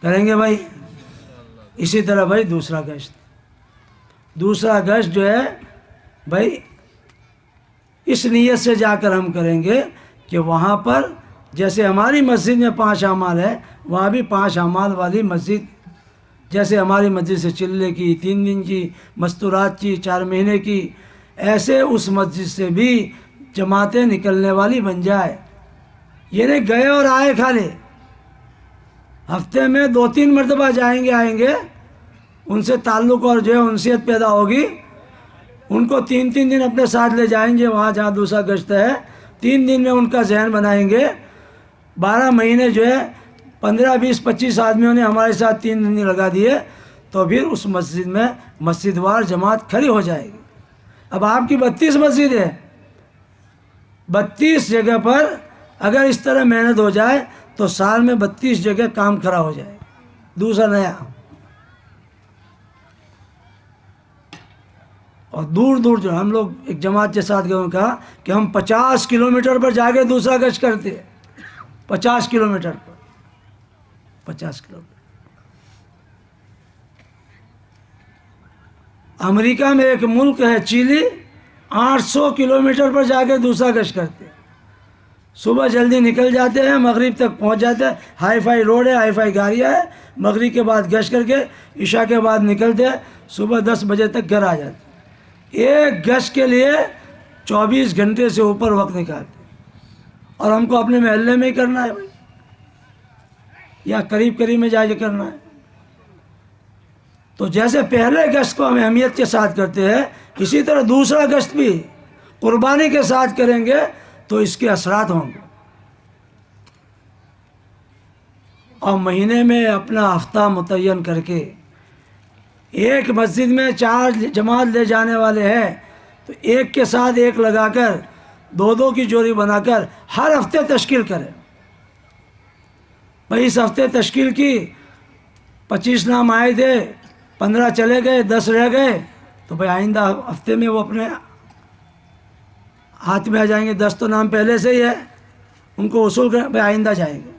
کریں گے بھائی؟ اسی طرح بھائی دوسرا گشت جو ہے بھائی اس نیت سے جا کر ہم کریں گے کہ وہاں پر جیسے ہماری مسجد میں 5 اعمال ہے، وہاں بھی 5 اعمال والی مسجد، جیسے ہماری مسجد سے چلے کی 3 دن کی، مستورات کی 4 مہینے کی، ایسے اس مسجد سے بھی جماعتیں نکلنے والی بن جائے. یہ نہیں گئے اور آئے خالی. ہفتے میں 2-3 مرتبہ جائیں گے آئیں گے، ان سے تعلق اور جو ہے انسیت پیدا ہوگی. ان کو 3 دن اپنے ساتھ لے جائیں گے وہاں جہاں دوسرا گشت ہے. 3 دن میں ان کا ذہن بنائیں گے. 12 مہینے جو ہے 15 20 25 آدمیوں نے ہمارے ساتھ 3 دن لگا دیے تو پھر اس مسجد میں مسجد وار جماعت کھڑی ہو جائے گی۔ اب آپ کی 32 مسجد ہے، 32 جگہ پر اگر اس طرح محنت ہو جائے تو سال میں 32 جگہ کام کھڑا ہو جائے گا دوسرا نیا۔ اور دور دور جو ہم لوگ ایک جماعت کے ساتھ گئے، کہا کہ ہم 50 کلومیٹر پر جا کے دوسرا گشت کرتے ہیں، 50 کلومیٹر پر، 50 کلومیٹر۔ امریکہ میں ایک ملک ہے چیلی، 800 کلومیٹر پر جا کے دوسرا گشت کرتے ہیں۔ صبح جلدی نکل جاتے ہیں، مغرب تک پہنچ جاتے ہیں، ہائی فائی روڈ ہے، ہائی فائی گاڑیاں ہے، مغرب کے بعد گشت کر کے عشاء کے بعد نکلتے ہیں، صبح 10 بجے تک گھر آ جاتے ہیں۔ ایک گشت کے لیے 24 گھنٹے سے اوپر وقت نکالتے ہیں، اور ہم کو اپنے محلے میں ہی کرنا ہے بھائی، یا قریب قریب میں جا کے کرنا ہے۔ تو جیسے پہلے گشت کو ہم اہمیت کے ساتھ کرتے ہیں، اسی طرح دوسرا گشت بھی قربانی کے ساتھ کریں گے تو اس کے اثرات ہوں گے۔ اور مہینے میں اپنا ہفتہ متعین کر کے ایک مسجد میں 4 جماعت لے جانے والے ہیں تو ایک کے ساتھ ایک لگا کر 2 کی جوڑی بنا کر ہر ہفتے تشکیل کریں۔ بھائی اس ہفتے تشکیل کی، 25 نام آئے تھے، 15 چلے گئے، 10 رہ گئے، تو بھائی آئندہ ہفتے میں وہ اپنے ہاتھ میں آ جائیں گے۔ 10 تو نام پہلے سے ہی ہے، ان کو وصول کر بھائی آئندہ جائیں گے۔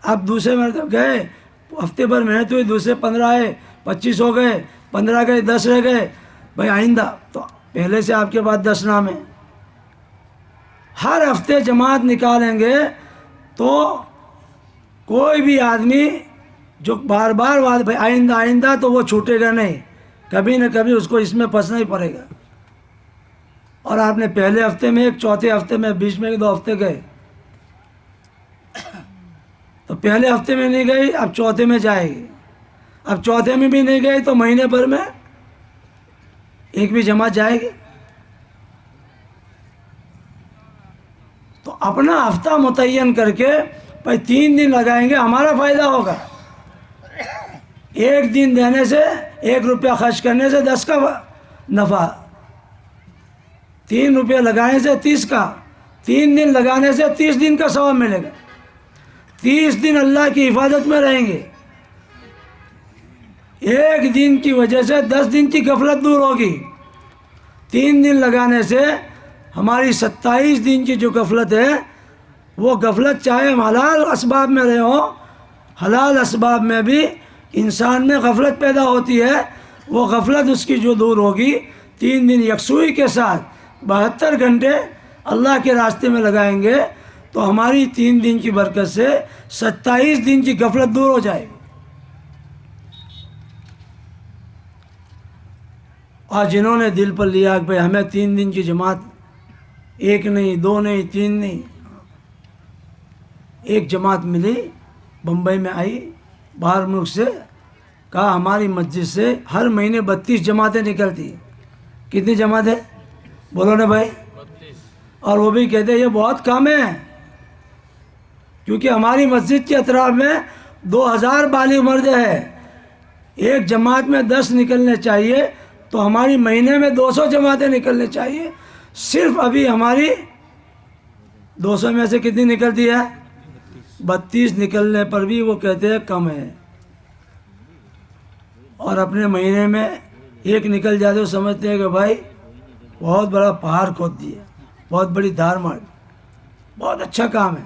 اب دوسرے میں گئے، ہفتے بھر محنت ہوئی، دوسرے 15 آئے، 25 ہو گئے، 15 گئے، 10 رہ گئے، بھائی آئندہ تو پہلے سے آپ کے پاس 10 نام ہیں۔ ہر ہفتے جماعت نکالیں گے تو کوئی بھی آدمی جو بار بار بھائی آئندہ آئندہ، تو وہ چھوٹے گا نہیں، کبھی نہ کبھی اس کو اس میں پھنسنا ہی پڑے گا۔ اور آپ نے پہلے ہفتے میں ایک، چوتھے ہفتے میں، بیچ میں 2 ہفتے گئے، تو پہلے ہفتے میں نہیں گئی، اب چوتھے میں جائے گی، اب چوتھے میں بھی نہیں گئی تو مہینے بھر میں ایک بھی جماعت جائے گی۔ تو اپنا ہفتہ متعین کر کے بھائی 3 دن لگائیں گے، ہمارا فائدہ ہوگا۔ 1 دن دینے سے، 1 روپیہ خرچ کرنے سے 10 کا نفع، 3 روپیہ لگانے سے 30 کا، 3 دن لگانے سے 30 دن کا ثواب ملے گا۔ 30 دن اللہ کی حفاظت میں رہیں گے۔ 1 دن کی وجہ سے 10 دن کی غفلت دور ہوگی۔ 3 دن لگانے سے ہماری 27 دن کی جو غفلت ہے، وہ غفلت چاہے ہم حلال اسباب میں رہے ہوں، حلال اسباب میں بھی انسان میں غفلت پیدا ہوتی ہے، وہ غفلت اس کی جو دور ہوگی۔ 3 دن یکسوئی کے ساتھ 72 گھنٹے اللہ کے راستے میں لگائیں گے تو ہماری 3 دن کی برکت سے 27 دن کی غفلت دور ہو جائے گی۔ اور جنہوں نے دل پر لیا کہ بھائی ہمیں 3 دن کی جماعت، 1 نہیں، 2 نہیں، 3 نہیں، ایک جماعت ملی، بمبئی میں آئی باہر ملک سے، کہا ہماری مسجد سے ہر مہینے 32 جماعتیں نکلتی ہیں۔ کتنی جماعتیں؟ بولو نا بھائی۔ اور وہ بھی کہتے ہیں یہ بہت کم ہے، کیونکہ ہماری مسجد کے اطراف میں 2000 بالغ مرد ہے، ایک جماعت میں 10 نکلنے چاہیے، تو ہماری مہینے میں 200 جماعتیں نکلنے چاہیے۔ صرف ابھی ہماری 200 میں سے کتنی نکلتی ہے؟ 32 نکلنے پر بھی وہ کہتے ہیں کم ہے۔ اور اپنے مہینے میں 1 نکل جاتے تو سمجھتے ہیں کہ بھائی بہت بڑا پہاڑ کھود دیا، بہت بڑی دھار مار دی، بہت اچھا کام ہے۔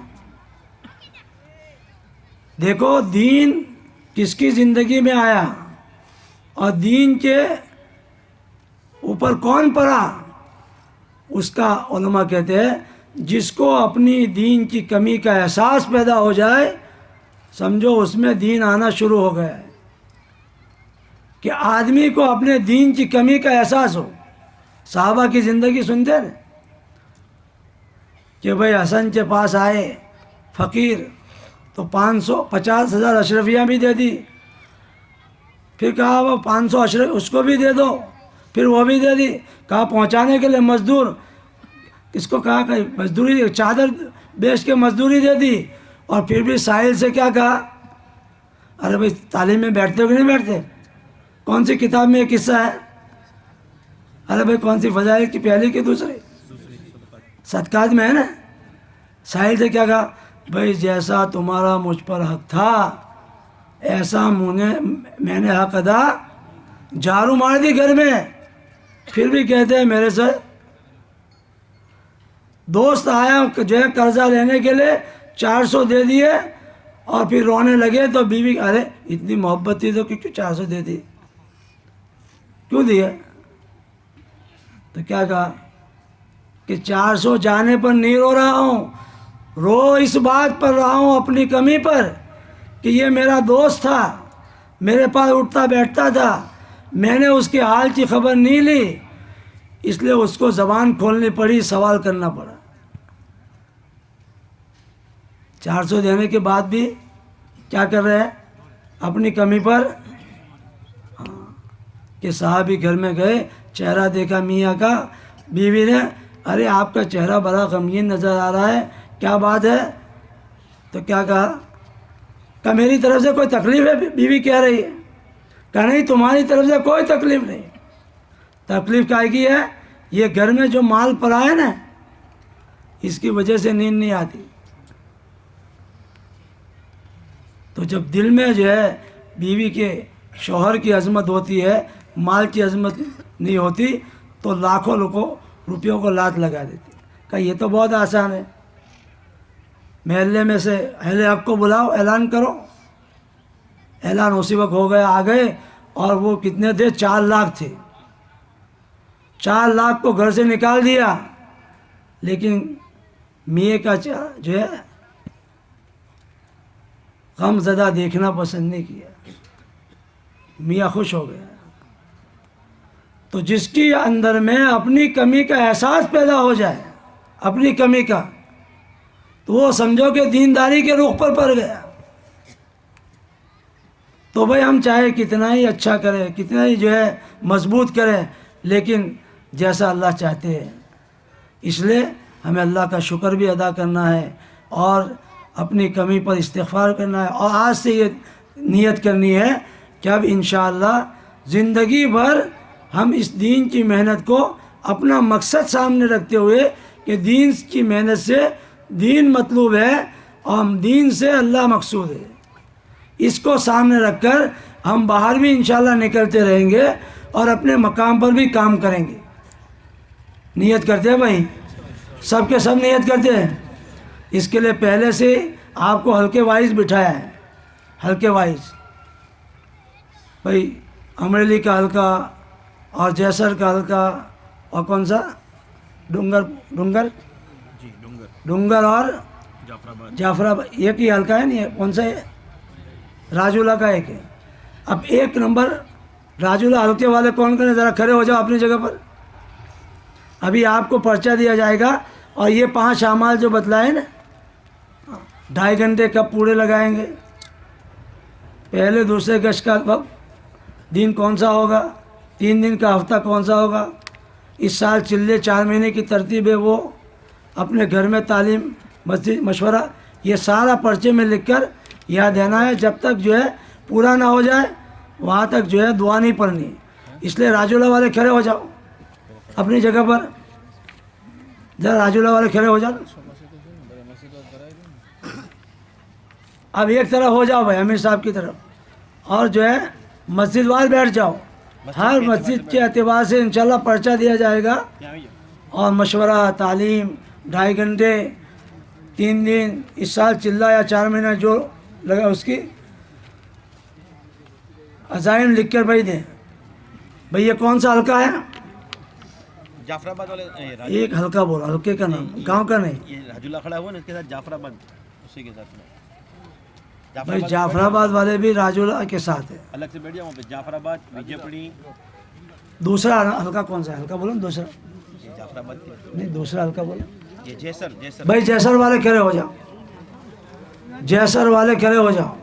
دیکھو دین کس کی زندگی میں آیا اور دین کے اوپر کون پڑا، اس کا علماء کہتے ہیں جس کو اپنی دین کی کمی کا احساس پیدا ہو جائے، سمجھو اس میں دین آنا شروع ہو گیا ہے۔ کہ آدمی کو اپنے دین کی کمی کا احساس ہو۔ صحابہ کی زندگی سنتے ہیں کہ بھائی حسن کے پاس آئے فقیر، تو 50,000 اشرفیاں بھی دے دی، پھر کہا وہ 500 اشرف اس کو بھی دے دو، پھر وہ بھی دے دی، کہا پہنچانے کے لیے مزدور، اس کو کہا کہ مزدوری چادر بیچ کے مزدوری دے دی، اور پھر بھی ساحل سے کیا کہا، ارے بھائی تعلیم میں بیٹھتے ہو کہ نہیں بیٹھتے؟ کون سی کتاب میں یہ قصہ ہے؟ ارے بھائی کون سی فضائل کی، پہلی کی دوسری؟ صدقات میں ہے نا. ساحل سے کیا کہا؟ بھائی جیسا تمہارا مجھ پر حق تھا ایسا میں نے حق ادا. جھاڑو مار دی گھر میں، پھر بھی کہتے ہیں میرے سے. دوست آیا جو ہے قرضہ لینے کے لیے 400 دے دیے اور پھر رونے لگے تو بیوی ارے اتنی محبت تھی تو کیوں 400 دے دی، کیوں دیے؟ تو کیا کہا کہ 400 جانے پر نہیں رو رہا ہوں، رو اس بات پر رہا ہوں اپنی کمی پر کہ یہ میرا دوست تھا، میرے پاس اٹھتا بیٹھتا تھا، میں نے اس کے حال کی خبر نہیں لی، اس لیے اس کو زبان کھولنی پڑی، سوال کرنا پڑا. 400 دینے کے بعد بھی کیا کر رہے ہیں؟ اپنی کمی پر. کہ صحابی گھر میں گئے، چہرہ دیکھا میاں کا، بیوی نے ارے آپ کا چہرہ بڑا غمگین نظر آ رہا ہے، کیا بات ہے؟ تو کیا کہا کہ میری طرف سے کوئی تکلیف ہے؟ بیوی کہہ رہی ہے کہ نہیں تمہاری طرف سے کوئی تکلیف نہیں. تکلیف کیا کی ہے؟ یہ گھر میں جو مال پڑا ہے نا اس کی وجہ سے نیند نہیں آتی. تو جب دل میں جو ہے بیوی کے شوہر کی عظمت ہوتی ہے، مال کی عظمت نہیں ہوتی تو لاکھوں روپیوں کو لات لگا دیتی. کہ یہ تو بہت آسان ہے، محلے میں سے اہل حق کو بلاؤ، اعلان کرو. اعلان اسی وقت ہو گیا، آ گئے اور وہ کتنے تھے؟ 4 لاکھ تھے. 4 لاکھ کو گھر سے نکال دیا، لیکن میاں کا جو ہے غم زدہ دیکھنا پسند نہیں کیا. میاں خوش ہو گیا. تو جس کی اندر میں اپنی کمی کا احساس پیدا ہو جائے، اپنی کمی کا، تو وہ سمجھو کہ دینداری کے رخ پر پڑ گیا. تو بھائی ہم چاہے کتنا ہی اچھا کریں، کتنا ہی جو ہے مضبوط کریں، لیکن جیسا اللہ چاہتے ہیں. اس لیے ہمیں اللہ کا شکر بھی ادا کرنا ہے اور اپنی کمی پر استغفار کرنا ہے. اور آج سے یہ نیت کرنی ہے کہ اب انشاءاللہ زندگی بھر ہم اس دین کی محنت کو اپنا مقصد سامنے رکھتے ہوئے کہ دین کی محنت سے دین مطلوب ہے اور دین سے اللہ مقصود ہے، اس کو سامنے رکھ کر ہم باہر بھی انشاءاللہ نکلتے رہیں گے اور اپنے مقام پر بھی کام کریں گے. نیت کرتے ہیں بھائی، سب کے سب نیت کرتے ہیں. اس کے لیے پہلے سے آپ کو ہلکے وائز بٹھایا ہے، ہلکے وائز. بھائی امریلی کا ہلکا اور جیسر کا ہلکا اور کون سا ڈونگر اور جعفر آباد، ایک ہی ہلکا ہے نہیں، کون سا ہے؟ راجولہ کا ایک ہے. اب 1 نمبر راجولہ ہلکے والے کون کریں؟ ذرا کھڑے ہو جاؤ اپنی جگہ پر. ابھی آپ کو پرچہ دیا جائے گا اور یہ 5 اعمال جو بتلائے نا، 2.5 گھنٹے کب پورے لگائیں گے، پہلے دوسرے گشت کا وقت، دن کون سا ہوگا، 3 دن کا ہفتہ کون سا ہوگا، اس سال چلے 4 مہینے کی ترتیب ہے وہ، اپنے گھر میں تعلیم، مسجد، مشورہ، یہ سارا پرچے میں لکھ کر یہاں دینا ہے. جب تک جو ہے پورا نہ ہو جائے وہاں تک جو ہے دعا نہیں پڑھنی. اس لیے راجولہ والے کھڑے ہو جاؤ اپنی جگہ پر، ذرا راجولہ والے کھڑے ہو جاؤ. اب ایک طرف ہو جاؤ بھائی امیر صاحب کی طرف، اور جو ہے مسجد وال بیٹھ جاؤ. ہر مسجد کے اعتبار سے انشاءاللہ پرچہ دیا جائے گا اور مشورہ، تعلیم، 2.5 گھنٹے، 3 دن، اس سال چلہ یا 4 مہینہ جو لگا اس کی عزائم لکھ کر بھائی دیں. بھائی یہ کون سا حلقہ ہے؟ جعفر آباد والے ایک حلقہ بولو، حلقے کا نام، گاؤں کا نہیں. یہ راجولہ کھڑا ہوا نا، اس کے ساتھ جعفر آباد اسی کے ساتھ میں. بھائی جعفر آباد والے بھی راجولہ کے ساتھ ہیں. الگ سے بیٹھ جاؤ وہاں پہ. جعفر آباد، وجے پڑی. دوسرا حلقہ کون سا ہے؟ حلقہ بولو نا دوسرا. یہ جعفر آباد کے نہیں دوسرا حلقہ بولو. یہ جیسر. بھائی جیسر والے کھڑے ہو جاؤ، جیسر والے کھڑے ہو جاؤ.